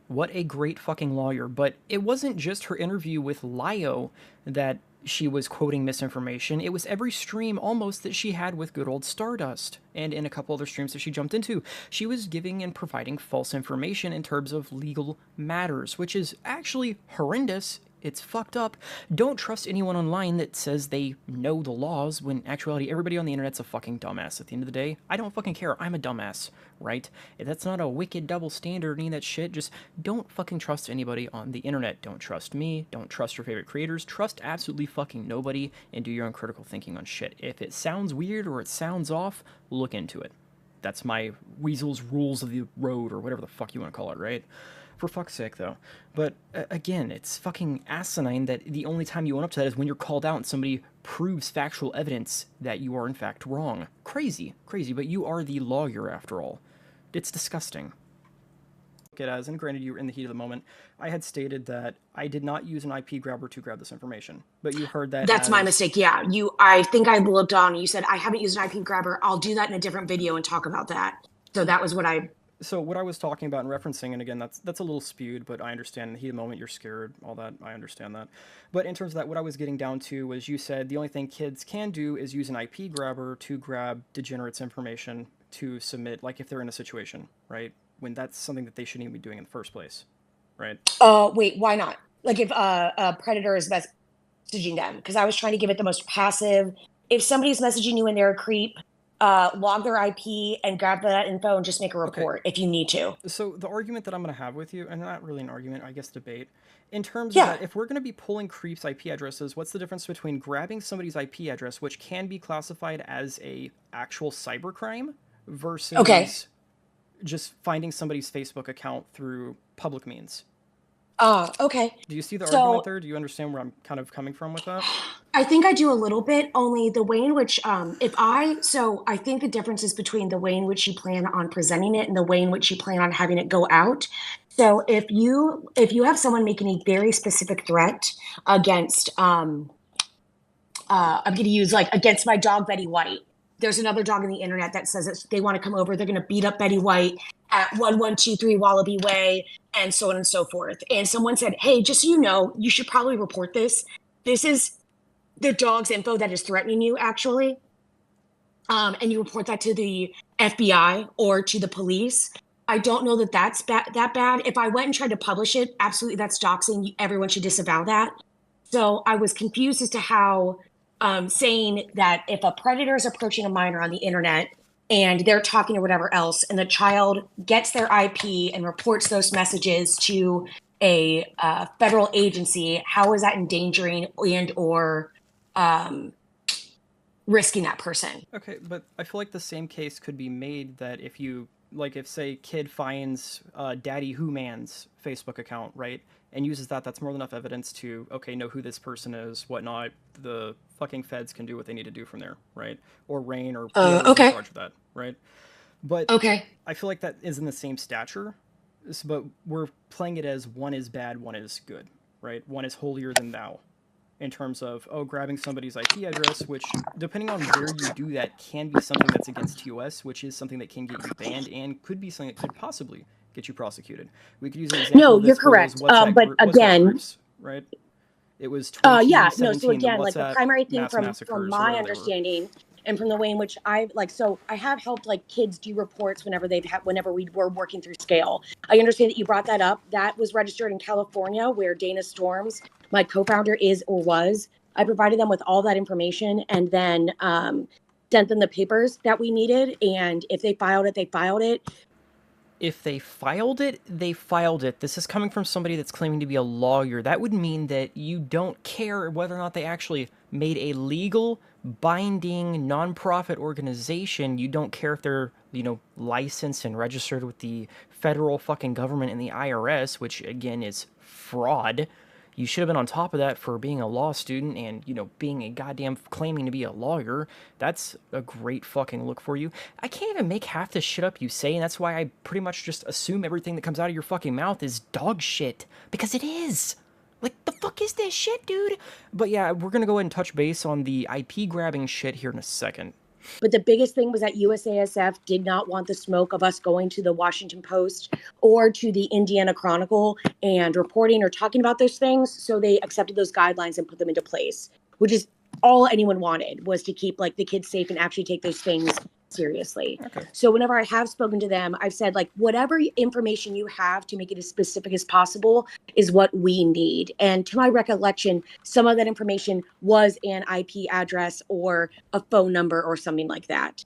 What a great fucking lawyer. But it wasn't just her interview with Lio that she was quoting misinformation. It was every stream almost that she had with good old Stardust, and in a couple other streams that she jumped into. She was giving and providing false information in terms of legal matters, which is actually horrendous. It's fucked up. Don't trust anyone online that says they know the laws, when in actuality everybody on the internet's a fucking dumbass at the end of the day. I don't fucking care. I'm a dumbass, right? If that's not a wicked double standard, any of that shit. Just don't fucking trust anybody on the internet. Don't trust me. Don't trust your favorite creators. Trust absolutely fucking nobody, and do your own critical thinking on shit. If it sounds weird or it sounds off, look into it. That's my Weasel's rules of the road, or whatever the fuck you want to call it, right? For fuck's sake, though. But, again, it's fucking asinine that the only time you own up to that is when you're called out and somebody proves factual evidence that you are, in fact, wrong. Crazy. Crazy, but you are the lawyer, after all. It's disgusting. Look at as, and granted you were in the heat of the moment, I had stated that I did not use an IP grabber to grab this information. But you heard that That's my mistake, yeah. I think I looked on, you said, I haven't used an IP grabber. I'll do that in a different video and talk about that. So that was what I... So what I was talking about and referencing, and again, that's a little spewed, but I understand in the heat of the moment, you're scared, all that, I understand that. But in terms of that, what I was getting down to was you said the only thing kids can do is use an IP grabber to grab degenerates information to submit, like if they're in a situation, right? When that's something that they shouldn't even be doing in the first place, right? Wait, why not? Like if a predator is messaging them, because I was trying to give it the most passive. If somebody's messaging you and they're a creep, log their IP and grab that info and just make a report if you need to. So the argument that I'm going to have with you, and not really an argument, I guess debate, in terms of that, if we're going to be pulling creeps' IP addresses, what's the difference between grabbing somebody's IP address, which can be classified as a actual cybercrime, versus just finding somebody's Facebook account through public means? Okay. Do you see the argument there? Do you understand where I'm kind of coming from with that? I think I do a little bit, only the way in which, I think the difference is between the way in which you plan on presenting it and the way in which you plan on having it go out. So if you have someone making a very specific threat against, I'm going to use like against my dog, Betty White. There's another dog on the internet that says that they want to come over. They're going to beat up Betty White at 1123 Wallaby Way and so on and so forth. And someone said, hey, just so you know, you should probably report this. This is the dog's info that is threatening you, actually. And you report that to the FBI or to the police. I don't know that that's that bad. If I went and tried to publish it, absolutely, that's doxing. Everyone should disavow that. So I was confused as to how saying that if a predator is approaching a minor on the internet and they're talking or whatever else, and the child gets their IP and reports those messages to a federal agency, how is that endangering and or risking that person? Okay, but I feel like the same case could be made that if you, like if say kid finds Daddy Who Man's Facebook account, right, and uses that, that's more than enough evidence to, okay, know who this person is, whatnot. The fucking feds can do what they need to do from there, right? Or Rain or whoever's in charge of that, right? But I feel like that is in the same stature, but we're playing it as one is bad, one is good, right? One is holier than thou, in terms of, grabbing somebody's IP address, which, depending on where you do that, can be something that's against TOS, which is something that can get you banned and could be something that could possibly get you prosecuted. We could use an example. No, you're correct. But again, groups, right? It was 20, so again, like the primary thing from my understanding and from the way in which I have helped like kids do reports whenever we were working through Scale. I understand that you brought that up. That was registered in California, where Dana Storms, my co-founder, is or was. I provided them with all that information and then sent them the papers that we needed. And if they filed it, they filed it. If they filed it, they filed it. This is coming from somebody that's claiming to be a lawyer. That would mean that you don't care whether or not they actually made a legal, binding, nonprofit organization. You don't care if they're, licensed and registered with the federal fucking government and the IRS, which, again, is fraud. you should have been on top of that for being a law student and, you know, being a goddamn claiming to be a lawyer. That's a great fucking look for you. I can't even make half the shit up you say, and that's why I pretty much just assume everything that comes out of your fucking mouth is dog shit. Because it is. Like, the fuck is this shit, dude? But yeah, we're gonna go ahead and touch base on the IP grabbing shit here in a second. But the biggest thing was that USASF did not want the smoke of us going to the Washington Post or to the Indiana Chronicle and reporting or talking about those things. So they accepted those guidelines and put them into place, which is all anyone wanted, was to keep like the kids safe and actually take those things seriously. Okay. So whenever I have spoken to them, I've said, like, whatever information you have to make it as specific as possible is what we need. And to my recollection, some of that information was an IP address or a phone number or something like that.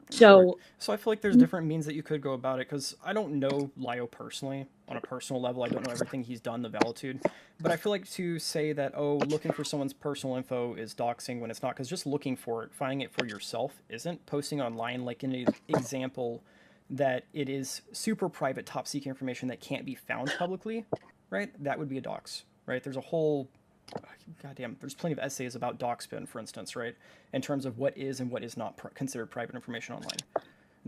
So I feel like there's different means that you could go about it, because I don't know Lio personally on a personal level. I don't know everything he's done, the valitude, but I feel like to say that, oh, looking for someone's personal info is doxing when it's not, because just looking for it, finding it for yourself isn't. Posting online, like in an example that it is super private, top secret information that can't be found publicly, right? That would be a dox, right? There's a whole goddamn, there's plenty of essays about doxpin, for instance, right? In terms of what is and what is not considered private information online,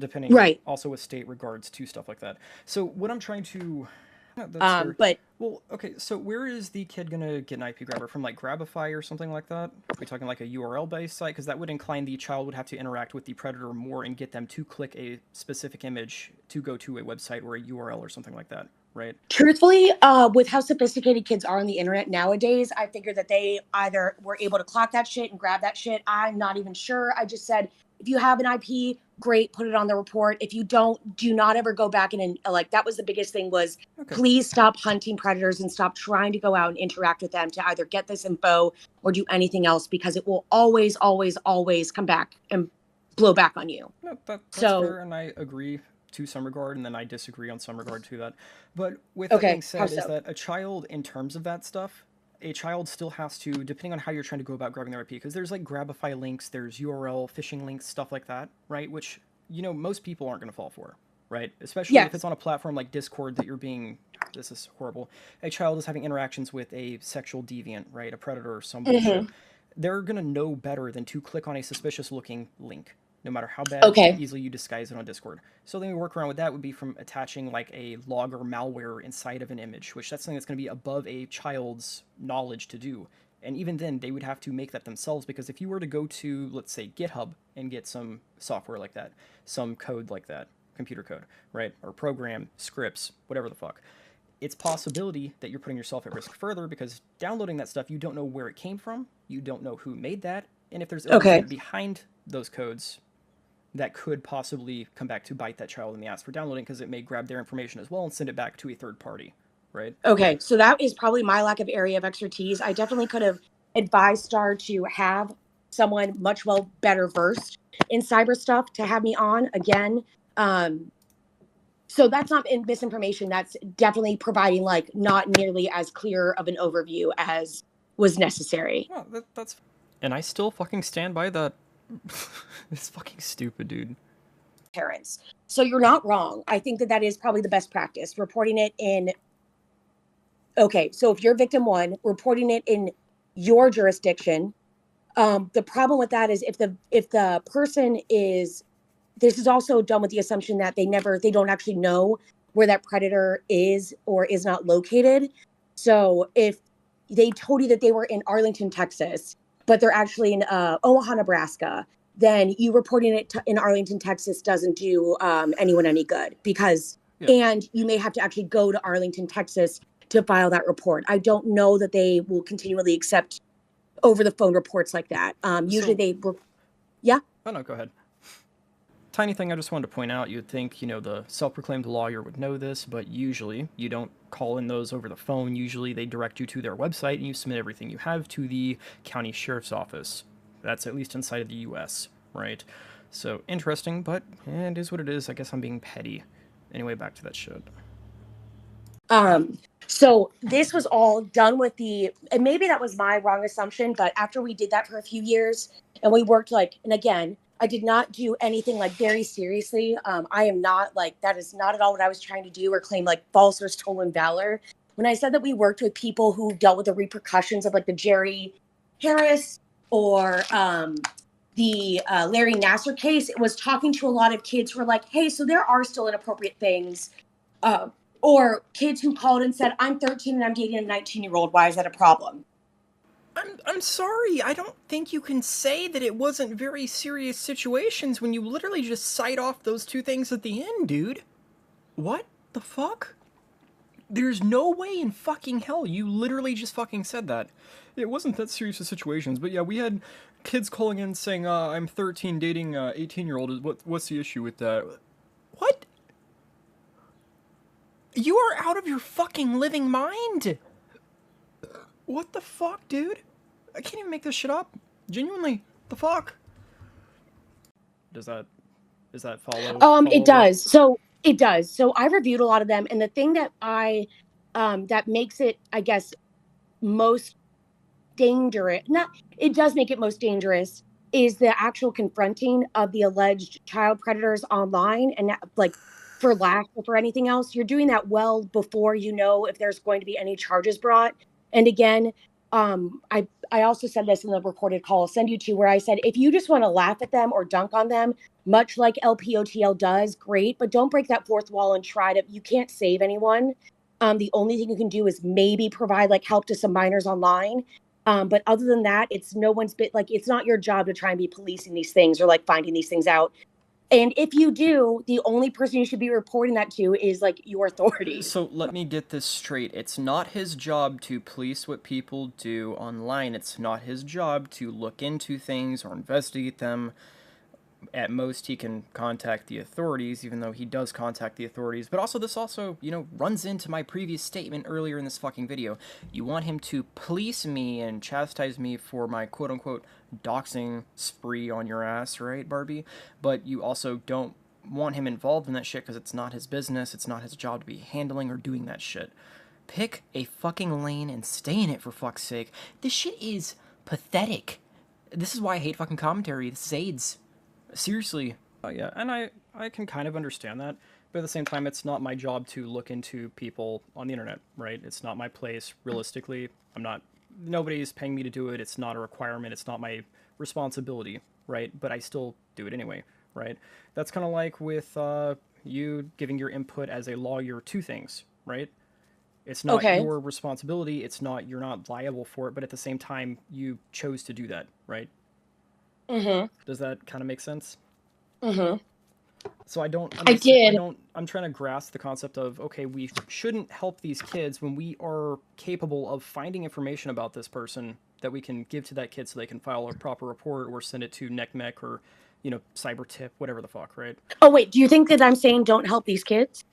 depending also with state regards to stuff like that. So what I'm trying to, but well, okay, so where is the kid gonna get an IP grabber from? Like Grabify or something like that? Are we talking like a URL based site? Because that would incline the child would have to interact with the predator more and get them to click a specific image to go to a website or a URL or something like that. Right. Truthfully, with how sophisticated kids are on the internet nowadays, I figured that they either were able to clock that shit and grab that shit. I'm not even sure. I just said, if you have an IP, great, put it on the report. If you don't, do not ever go back and like, that was the biggest thing was, please stop hunting predators and stop trying to go out and interact with them to either get this info or do anything else, because it will always, always, always come back and blow back on you. No, that's fair, and I agree to some regard, and then I disagree on some regard to that. But with that being said, is that a child, in terms of that stuff, a child still has to, depending on how you're trying to go about grabbing their IP, because there's like Grabify links, there's URL phishing links, stuff like that, right? Which, you know, most people aren't going to fall for, right? Especially if it's on a platform like Discord that you're being, this is horrible, a child is having interactions with a sexual deviant, right? A predator or some bullshit. They're going to know better than to click on a suspicious looking link, no matter how bad or easily you disguise it on Discord. So the only workaround with that would be from attaching like a log or malware inside of an image, which that's something that's going to be above a child's knowledge to do. And even then, they would have to make that themselves, because if you were to go to, let's say, GitHub and get some software like that, some code like that, computer code, right, or program, scripts, whatever the fuck, it's possibility that you're putting yourself at risk further, because downloading that stuff, you don't know where it came from, you don't know who made that, and if there's anything behind those codes, that could possibly come back to bite that child in the ass for downloading, because it may grab their information as well and send it back to a third party, right? Okay, so that is probably my lack of area of expertise. I definitely could have advised Star to have someone much better versed in cyber stuff to have me on again. So that's not misinformation. That's definitely providing like not nearly as clear of an overview as was necessary. Well, that's, and I still fucking stand by that. It's fucking stupid, dude. Parents. So you're not wrong. I think that is probably the best practice. Reporting it in. Okay, so if you're victim one, reporting it in your jurisdiction. The problem with that is if the person is, this is also done with the assumption that they don't actually know where that predator is or is not located. So if they told you that they were in Arlington, Texas, but they're actually in Omaha, Nebraska, then you reporting it in Arlington, Texas doesn't do anyone any good, because, and you may have to actually go to Arlington, Texas to file that report. I don't know that they will continually accept over the phone reports like that. Usually Oh no, go ahead. Tiny thing I just wanted to point out, you'd think, you know, the self-proclaimed lawyer would know this, but usually you don't call in those over the phone. Usually they direct you to their website and you submit everything you have to the county sheriff's office. That's at least inside of the US, right? So interesting, but it is what it is. I guess I'm being petty. Anyway, back to that shit. So this was all done with and maybe that was my wrong assumption, but after we did that for a few years and we worked and again, I did not do anything like very seriously. I am not that is not at all what I was trying to do or claim like false or stolen valor. when I said that we worked with people who dealt with the repercussions of like the Jerry Harris or the Larry Nassar case, it was talking to a lot of kids who were like, hey, so there are still inappropriate things. Or kids who called and said, I'm 13 and I'm dating a 19-year-old. Why is that a problem? I'm sorry. I don't think you can say that it wasn't very serious situations when you literally just cite off those two things at the end, dude. What the fuck? There's no way in fucking hell you literally just fucking said that. It wasn't that serious of situations, but yeah, we had kids calling in saying, I'm 13 dating 18-year-old. What's the issue with that? What? You are out of your fucking living mind! What the fuck, dude? I can't even make this shit up. Genuinely, the fuck? Does that follow? It does. So it does. So I reviewed a lot of them, and the thing that that makes it, I guess, most dangerous, it does make it most dangerous, is the actual confronting of the alleged child predators online, and like for lack or for anything else, you're doing that well before you know if there's going to be any charges brought. And again, I also said this in the recorded call I'll send you to, where I said, if you just want to laugh at them or dunk on them, much like LPOTL does, great, but don't break that fourth wall and you can't save anyone. The only thing you can do is maybe provide like help to some minors online. But other than that, it's no one's bit like, it's not your job to try and be policing these things or like finding these things out. And if you do, the only person you should be reporting that to is like your authorities. So let me get this straight. It's not his job to police what people do online. It's not his job to look into things or investigate them. At most, he can contact the authorities, even though he does contact the authorities. But also, this also, runs into my previous statement earlier in this fucking video. You want him to police me and chastise me for my quote-unquote doxing spree on your ass, right, Barbie? But you also don't want him involved in that shit because it's not his business. It's not his job to be handling or doing that shit. Pick a fucking lane and stay in it, for fuck's sake. This shit is pathetic. This is why I hate fucking commentary. This is AIDS. Seriously. Yeah, and I can kind of understand that, but at the same time, it's not my job to look into people on the internet, right? It's not my place, realistically. Nobody's paying me to do it. It's not a requirement. It's not my responsibility, right? But I still do it anyway, right? That's kind of like with you giving your input as a lawyer to things, right? It's not your responsibility. You're not liable for it, but at the same time, you chose to do that, right? Mm-hmm. Does that kind of make sense? Mm-hmm. So I'm trying to grasp the concept of, okay, we shouldn't help these kids when we are capable of finding information about this person that we can give to that kid so they can file a proper report or send it to NECMEC or, cyber tip, whatever the fuck, right? Oh, wait, do you think that I'm saying don't help these kids?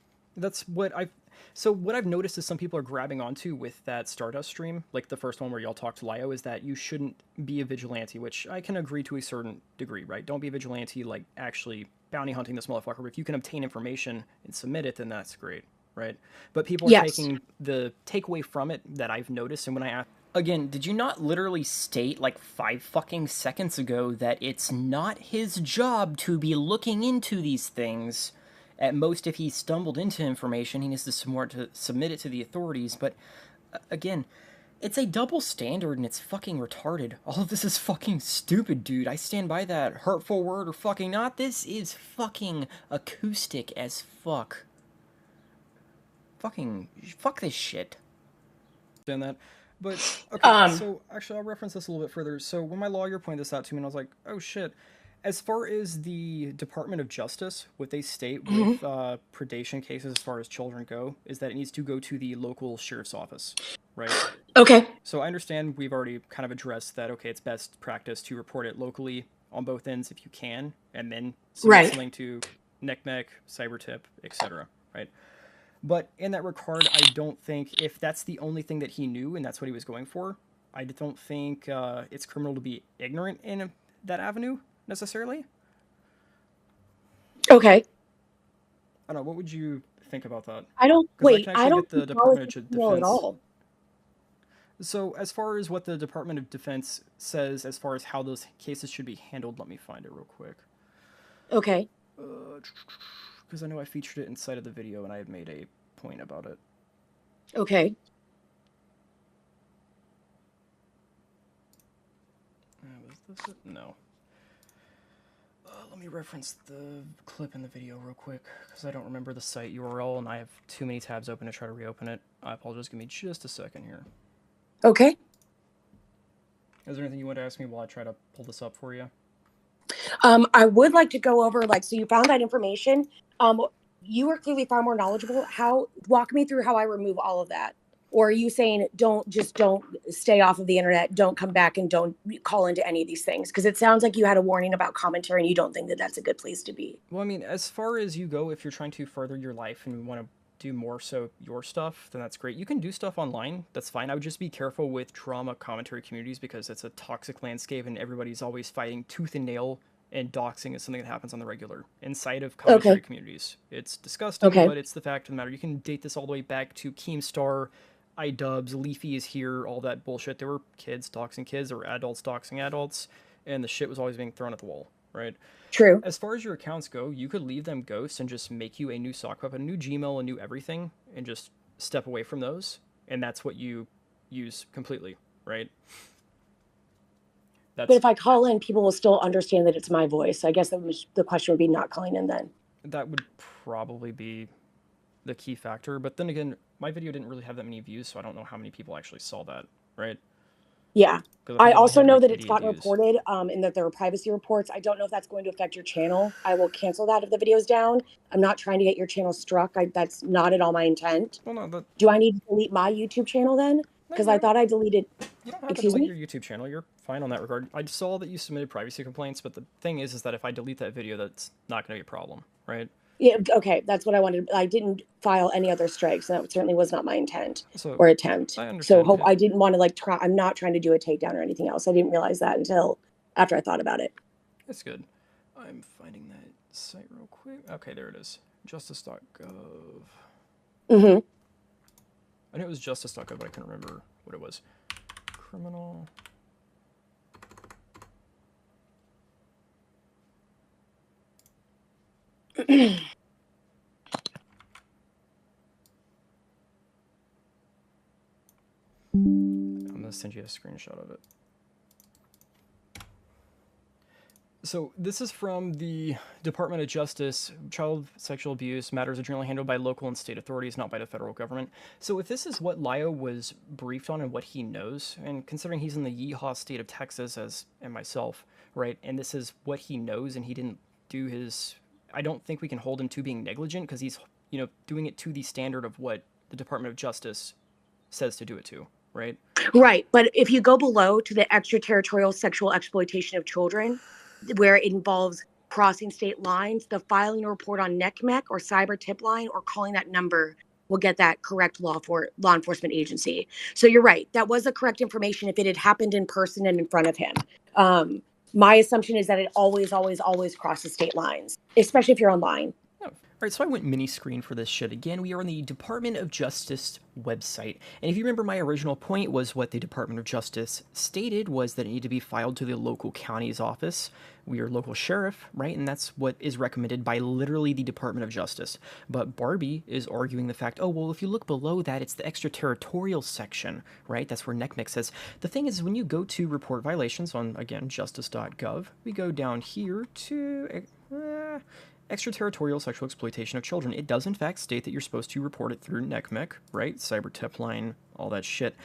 So what I've noticed is some people are grabbing onto with that Stardust stream, like the first one where y'all talk to Lio, is that you shouldn't be a vigilante, which I can agree to a certain degree, right? Don't be a vigilante, like actually bounty hunting this motherfucker. But if you can obtain information and submit it, then that's great, right? But people are taking the takeaway from it that I've noticed, and when I ask, again, did you not literally state like 5 fucking seconds ago that it's not his job to be looking into these things? At most, if he stumbled into information, he needs to submit it to the authorities. But, again, it's a double standard and it's fucking retarded. All of this is fucking stupid, dude. I stand by that. Hurtful word or fucking not. This is fucking acoustic as fuck. Fuck this shit. Understand that. But, okay, so actually I'll reference this a little bit further. So when my lawyer pointed this out to me, and I was like, oh shit. As far as the Department of Justice, what they state with predation cases as far as children go, is that it needs to go to the local sheriff's office, right? Okay. So I understand we've already kind of addressed that, okay, it's best practice to report it locally on both ends if you can, and then submit something to NECMEC, CyberTip, etc., right? But in that regard, I don't think, if that's the only thing that he knew and that's what he was going for, I don't think it's criminal to be ignorant in that avenue, necessarily. Okay. I don't know. What would you think about that? I don't get the think Department of Defense at all. So as far as what the Department of Defense says as far as how those cases should be handled, let me find it real quick. Okay. Because I know I featured it inside of the video and I had made a point about it. Okay. this it? No. Let me reference the clip in the video real quick, because I don't remember the site URL, and I have too many tabs open to try to reopen it. I apologize. Give me just a second here. Okay. Is there anything you want to ask me while I try to pull this up for you? I would like to go over, like, so you found that information. You are clearly far more knowledgeable. Walk me through how I remove all of that. Or are you saying don't stay off of the internet, don't come back, and don't call into any of these things? Because it sounds like you had a warning about commentary and you don't think that that's a good place to be. Well, I mean, as far as you go, if you're trying to further your life and want to do more so your stuff, then that's great. You can do stuff online. That's fine. I would just be careful with drama commentary communities, because it's a toxic landscape and everybody's always fighting tooth and nail, and doxing is something that happens on the regular inside of commentary communities. It's disgusting, but it's the fact of the matter. You can date this all the way back to Keemstar, iDubbbz, Leafy is here, all that bullshit. There were kids doxing kids, or adults doxing adults, and the shit was always being thrown at the wall, right? True. As far as your accounts go, you could leave them ghosts and just make you a new sock puppet, a new Gmail, a new everything, and just step away from those, and that's what you use completely, right? But if I call in, people will still understand that it's my voice. I guess the question would be not calling in then. That would probably be the key factor, but then again, my video didn't really have that many views, so I don't know how many people actually saw that, right? Yeah. I also know that it's gotten reported and that there are privacy reports. I don't know if that's going to affect your channel. I will cancel that if the video's down. I'm not trying to get your channel struck. That's not at all my intent. Well, no, do I need to delete my YouTube channel then? Because I thought I deleted... You don't have to delete your YouTube channel. You're fine on that regard. I saw that you submitted privacy complaints, but the thing is that if I delete that video, that's not going to be a problem, right? Yeah, okay, that's what I wanted. I didn't file any other strikes, and that certainly was not my intent or attempt. I understand. So I didn't want to try. I'm not trying to do a takedown or anything else. I didn't realize that until after I thought about it. That's good. I'm finding that site real quick. Okay, there it is. Justice.gov. Mm-hmm. I knew it was justice.gov, but I couldn't remember what it was. Criminal. I'm going to send you a screenshot of it. So this is from the Department of Justice. Child sexual abuse matters are generally handled by local and state authorities, not by the federal government. So if this is what Lio was briefed on and what he knows, and considering he's in the yeehaw state of Texas and myself, right, and this is what he knows, and he didn't do his... I don't think we can hold him to being negligent, because he's, doing it to the standard of what the Department of Justice says to do it to, right? Right, but if you go below to the extraterritorial sexual exploitation of children, where it involves crossing state lines, the filing a report on NECMEC or cyber tip line or calling that number will get that correct law enforcement agency. So you're right. That was the correct information if it had happened in person and in front of him. My assumption is that it always, always, always crosses state lines, especially if you're online. All right, so I went mini screen for this shit again. We are on the Department of Justice website. And if you remember, my original point was what the Department of Justice stated was that it needed to be filed to the local county's office. We are local sheriff, right? And that's what is recommended by literally the Department of Justice. But Barbie is arguing the fact, oh, well, if you look below that, it's the extraterritorial section, right? That's where NECMEC says. The thing is, when you go to report violations on, again, justice.gov, we go down here to... extraterritorial sexual exploitation of children. It does, in fact, state that you're supposed to report it through NECMEC, right? Cyber tip line, all that shit.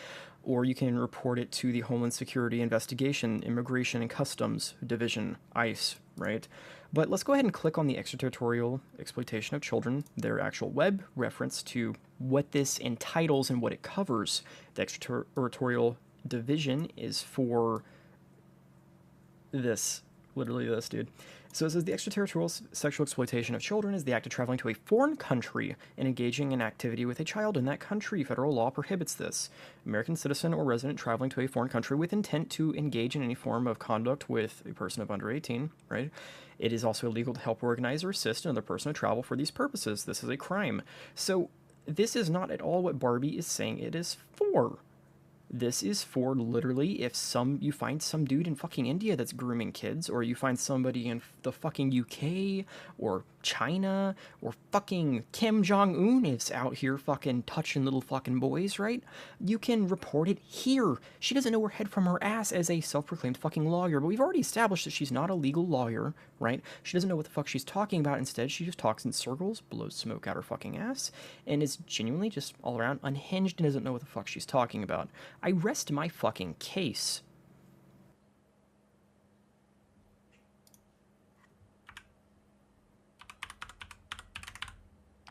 Or you can report it to the Homeland Security Investigation, Immigration and Customs Division, ICE, right? But let's go ahead and click on the extraterritorial exploitation of children, their actual web reference to what this entitles and what it covers. The extraterritorial division is for this, literally this, dude. So it says the extraterritorial sexual exploitation of children is the act of traveling to a foreign country and engaging in activity with a child in that country. Federal law prohibits this. American citizen or resident traveling to a foreign country with intent to engage in any form of conduct with a person of under 18, right? It is also illegal to help organize or assist another person to travel for these purposes. This is a crime. So this is not at all what Barbie is saying it is for. This is for literally if you find some dude in fucking India that's grooming kids, or you find somebody in the fucking UK or China, or fucking Kim Jong-un is out here fucking touching little fucking boys, right? You can report it here. She doesn't know her head from her ass as a self-proclaimed fucking lawyer, but we've already established that she's not a legal lawyer, right? She doesn't know what the fuck she's talking about. Instead, she just talks in circles, blows smoke out her fucking ass, and is genuinely just all around unhinged and doesn't know what the fuck she's talking about. I rest my fucking case.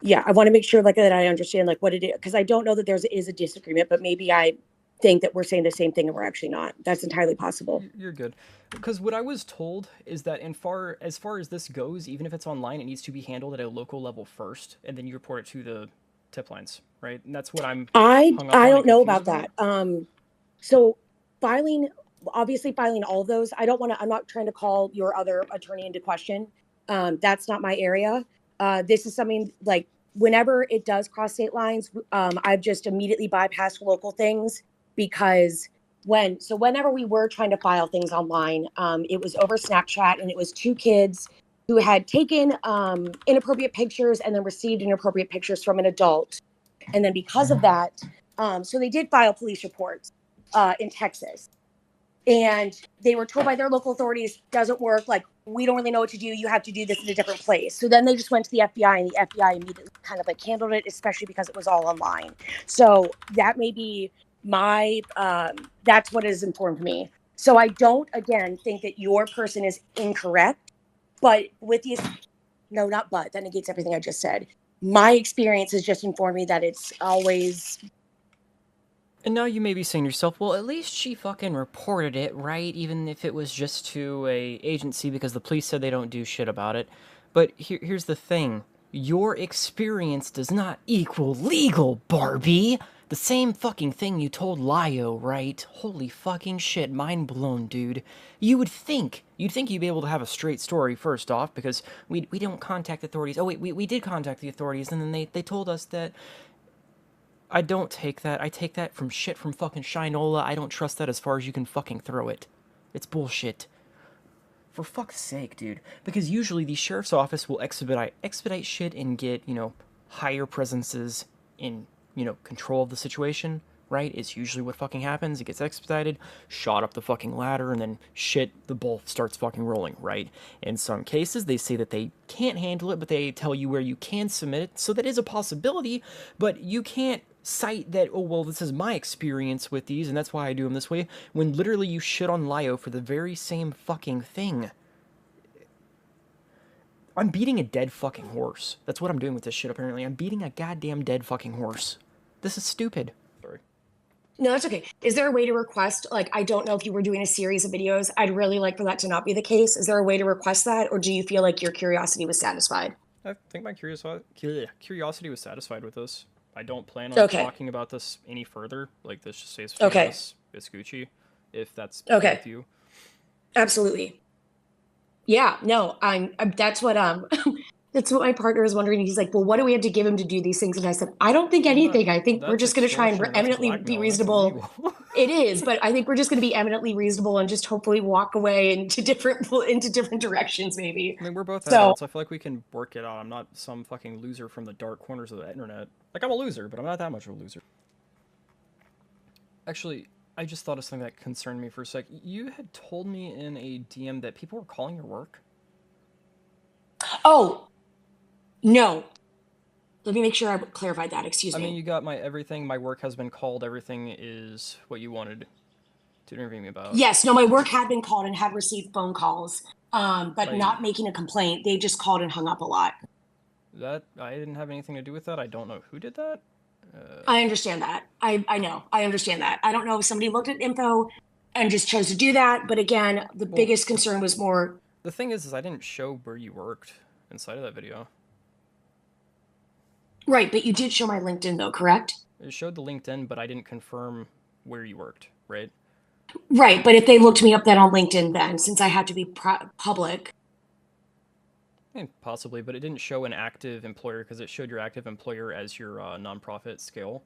Yeah, I want to make sure like that I understand like what it is, because I don't know that is a disagreement, but maybe I think that we're saying the same thing and we're actually not. That's entirely possible. You're good. Because what I was told is that as far as this goes, even if it's online, it needs to be handled at a local level first, and then you report it to the tip lines, right? And that's what I don't know about that. So obviously filing all of those. I'm not trying to call your other attorney into question. That's not my area. This is something like whenever it does cross state lines, I've just immediately bypassed local things because whenever we were trying to file things online, it was over Snapchat, and it was two kids who had taken inappropriate pictures and then received inappropriate pictures from an adult. And then because of that, so they did file police reports in Texas. And they were told by their local authorities, doesn't work. Like, we don't really know what to do. You have to do this in a different place. So then they just went to the FBI, and the FBI immediately kind of like handled it, especially because it was all online. So that may be that's what has informed me. So I don't, again, think that your person is incorrect, but that negates everything I just said. My experience has just informed me that it's always... And now you may be saying to yourself, well, at least she fucking reported it, right? Even if it was just to a agency because the police said they don't do shit about it. But here's the thing. Your experience does not equal legal, Barbie. The same fucking thing you told Lio, right? Holy fucking shit, mind blown, dude. You'd think you'd be able to have a straight story first off, because we don't contact authorities. Oh wait, we did contact the authorities, and then they told us that... I don't take that. I take that from shit from fucking Shinola. I don't trust that as far as you can fucking throw it. It's bullshit. For fuck's sake, dude. Because usually the sheriff's office will expedite shit and get, higher presences in, control of the situation, right? It's usually what fucking happens. It gets expedited, shot up the fucking ladder, and then shit, the ball starts fucking rolling, right? In some cases, they say that they can't handle it, but they tell you where you can submit it, so that is a possibility, but you can't cite that, oh, well, this is my experience with these, and that's why I do them this way, when literally you shit on Lio for the very same fucking thing. I'm beating a dead fucking horse. That's what I'm doing with this shit, apparently. I'm beating a goddamn dead fucking horse. This is stupid. Sorry. No, that's okay. Is there a way to request, like, I don't know if you were doing a series of videos. I'd really like for that to not be the case. Is there a way to request that, or do you feel like your curiosity was satisfied? I think my curiosity was satisfied with this. I don't plan on talking about this any further. Like, this just stays between us. It's Gucci, if that's okay with you. Absolutely. Yeah, no, that's what that's what my partner was wondering. He's like, well, what do we have to give him to do these things? And I said, I don't think anything. I think we're just going to try and eminently be reasonable. It is, but I think we're just going to be eminently reasonable and just hopefully walk away into different directions, maybe. I mean, we're both adults. I feel like we can work it out. I'm not some fucking loser from the dark corners of the internet. Like, I'm a loser, but I'm not that much of a loser. Actually, I just thought of something that concerned me for a sec. You had told me in a DM that people were calling your work? Oh, no. Let me make sure I clarified that. Excuse me. I mean, you got my everything. My work has been called. Everything is what you wanted to interview me about. Yes. No, my work had been called and had received phone calls, but not making a complaint. They just called and hung up a lot. That I didn't have anything to do with that. I don't know who did that. I understand that. I know. I understand that. I don't know if somebody looked at info and just chose to do that. But again, the biggest concern was more... The thing is I didn't show where you worked inside of that video. Right, but you did show my LinkedIn, though, correct? It showed the LinkedIn, but I didn't confirm where you worked, right? Right, but if they looked me up then on LinkedIn then, since I had to be public... Possibly, but it didn't show an active employer because it showed your active employer as your nonprofit scale.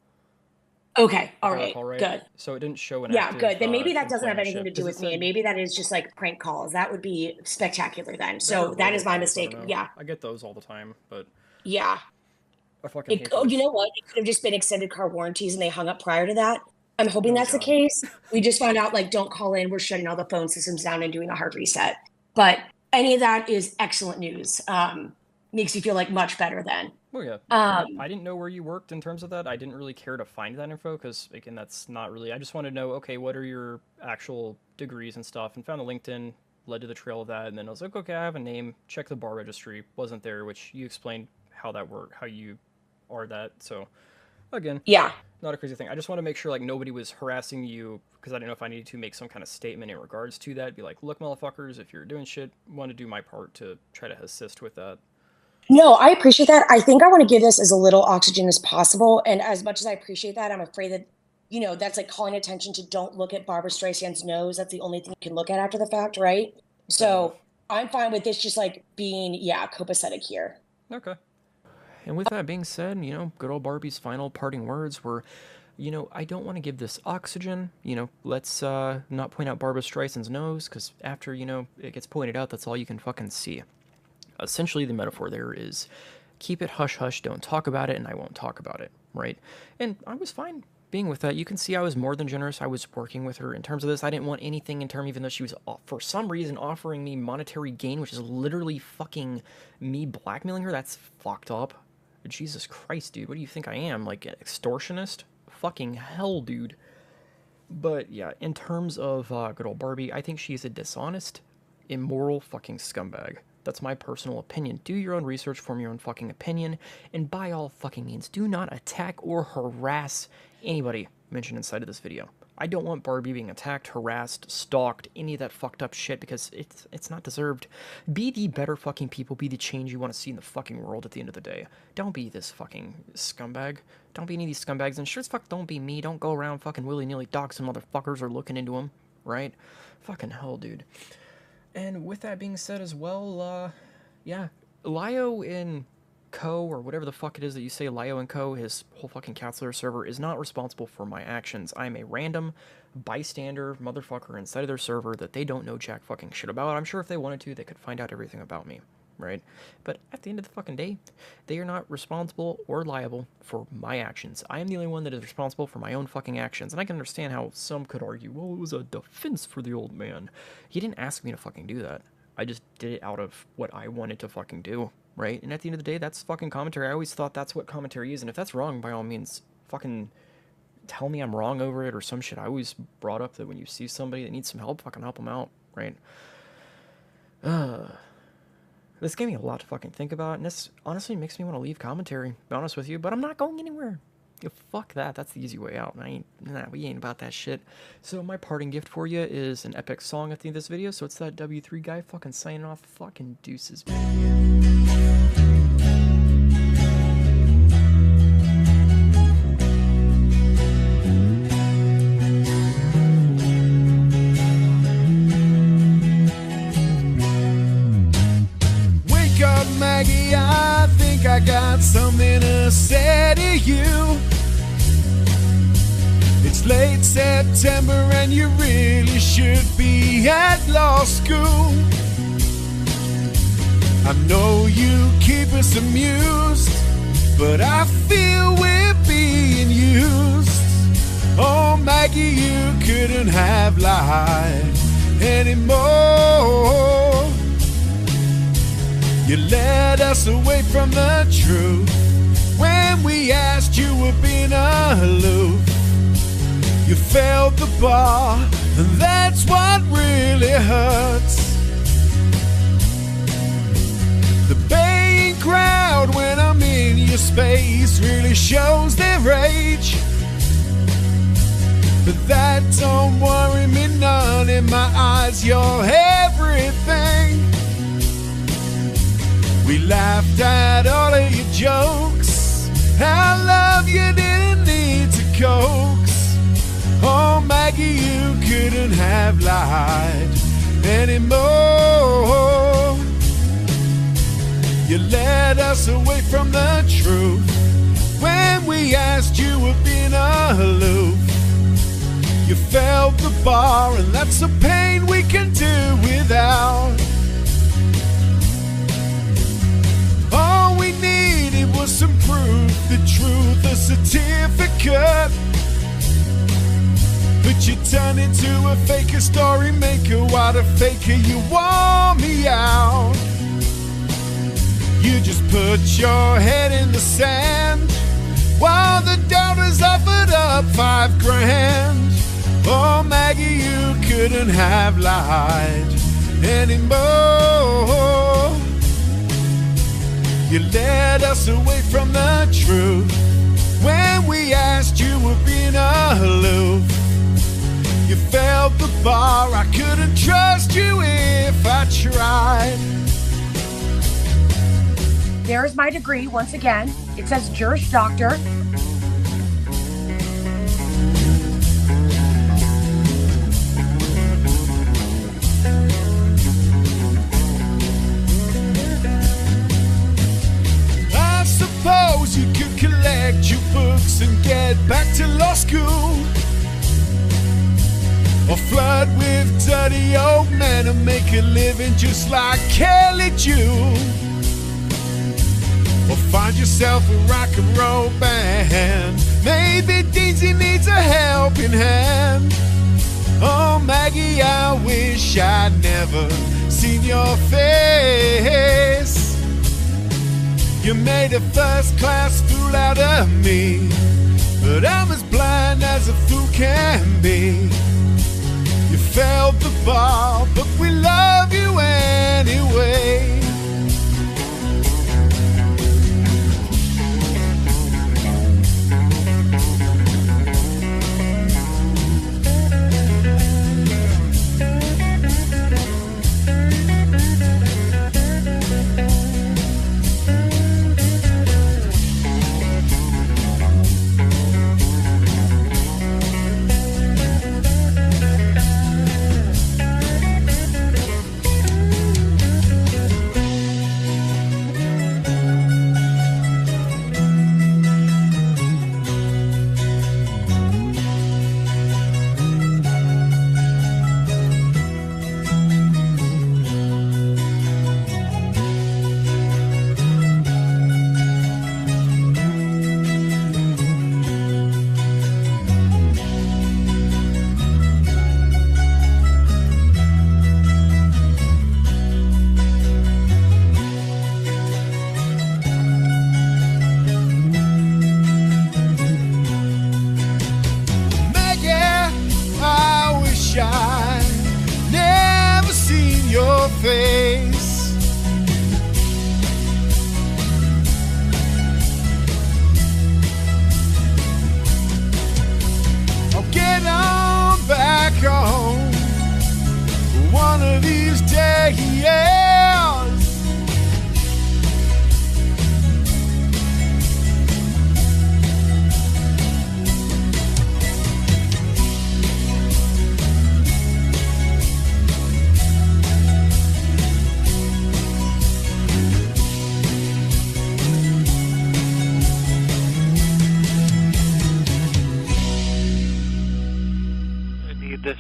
Okay, all if I right, recall right. good. So it didn't show an Yeah, active, good. Then maybe that doesn't have anything to companionship, do 'cause with it me. said Maybe that is just like prank calls. That would be spectacular then. that or So that is my robocalls, I mistake. don't know. Yeah, I get those all the time, but yeah. I fucking hate Oh, you those. know what? It could have just been extended car warranties and they hung up prior to that. I'm hoping Oh, that's the God. case. We just found out, like, don't call in. We're shutting all the phone systems down and doing a hard reset. But any of that is excellent news. Makes you feel like much better then. Oh yeah. I didn't know where you worked in terms of that. I didn't really care to find that info because, again, that's not really. I just wanted to know, okay, what are your actual degrees and stuff, and found the LinkedIn, led to the trail of that, and then I was like, okay, I have a name. Check the bar registry. Wasn't there, which you explained how that worked, how you are that. So, again, Yeah. not a crazy thing. I just want to make sure like nobody was harassing you because I didn't know if I needed to make some kind of statement in regards to that. Be like, look, motherfuckers, if you're doing shit, want to do my part to try to assist with that. No, I appreciate that. I think I want to give this as a little oxygen as possible. And as much as I appreciate that, I'm afraid that, that's like calling attention to don't look at Barbara Streisand's nose. That's the only thing you can look at after the fact, right? So I'm fine with this just like being, copacetic here. Okay. And with that being said, good old Barbie's final parting words were, I don't want to give this oxygen. Let's not point out Barbara Streisand's nose, because after, it gets pointed out, that's all you can fucking see. Essentially, the metaphor there is keep it hush-hush, don't talk about it, and I won't talk about it, right? And I was fine being with that. You can see I was more than generous. I was working with her in terms of this. I didn't want anything in terms, even though she was, for some reason, offering me monetary gain, which is literally fucking me blackmailing her. That's fucked up. Jesus Christ, dude. What do you think I am? Like, an extortionist? Fucking hell, dude. But, yeah, in terms of good old Barbie, I think she's a dishonest, immoral fucking scumbag. That's my personal opinion. Do your own research, form your own fucking opinion, and by all fucking means, do not attack or harass anybody mentioned inside of this video. I don't want Barbie being attacked, harassed, stalked, any of that fucked up shit, because it's not deserved. Be the better fucking people, be the change you want to see in the fucking world at the end of the day. Don't be this fucking scumbag. Don't be any of these scumbags, and sure as fuck don't be me. Don't go around fucking willy-nilly doxing motherfuckers or looking into them, right? Fucking hell, dude. And with that being said as well, yeah, Lio and Co, or whatever the fuck it is that you say, Lio and Co, his whole fucking counselor server, is not responsible for my actions. I'm a random bystander motherfucker inside of their server that they don't know jack fucking shit about. I'm sure if they wanted to, they could find out everything about me, right? But at the end of the fucking day, they are not responsible or liable for my actions. I am the only one that is responsible for my own fucking actions. And I can understand how some could argue, well, it was a defense for the old man. He didn't ask me to fucking do that. I just did it out of what I wanted to fucking do, right? And at the end of the day, that's fucking commentary. I always thought that's what commentary is. And if that's wrong, by all means, fucking tell me I'm wrong over it or some shit. I always brought up that when you see somebody that needs some help, fucking help them out, right? This gave me a lot to fucking think about, and this honestly makes me want to leave commentary, to be honest with you, but I'm not going anywhere. Fuck that, that's the easy way out. We ain't about that shit. So my parting gift for you is an epic song at the end of this video, so it's that W3 guy fucking signing off. Fucking deuces, baby. Maggie, I think I got something to say to you. It's late September and you really should be at law school. I know you keep us amused, but I feel we're being used. Oh Maggie, you couldn't have lied anymore. You led us away from the truth when we asked you were being aloof. You failed the bar, and that's what really hurts. The baying crowd when I'm in your space really shows their rage. But that don't worry me none. In my eyes, you're everything. We laughed at all of your jokes. Our love you didn't need to coax. Oh Maggie, you couldn't have lied anymore. You led us away from the truth when we we asked, you were being aloof. You failed the bar, and that's a pain we can do without. All we needed was some proof, the truth, a certificate. But you turn into a faker, story maker. What a faker, you wore me out. You just put your head in the sand while the doubters offered up $5,000. Oh, Maggie, you couldn't have lied anymore. You led us away from the truth when we asked, you were being aloof. You failed the bar, I couldn't trust you if I tried. There's my degree once again. It says Juris Doctor. I suppose you could collect your books and get back to law school, or flirt with dirty old men and make a living just like Kelly Jewel, or find yourself a rock and roll band. Maybe Deansy needs a helping hand. Oh, Maggie, I wish I'd never seen your face. You made a first-class fool out of me, but I'm as blind as a fool can be. You failed the bar, but we love you anyway. This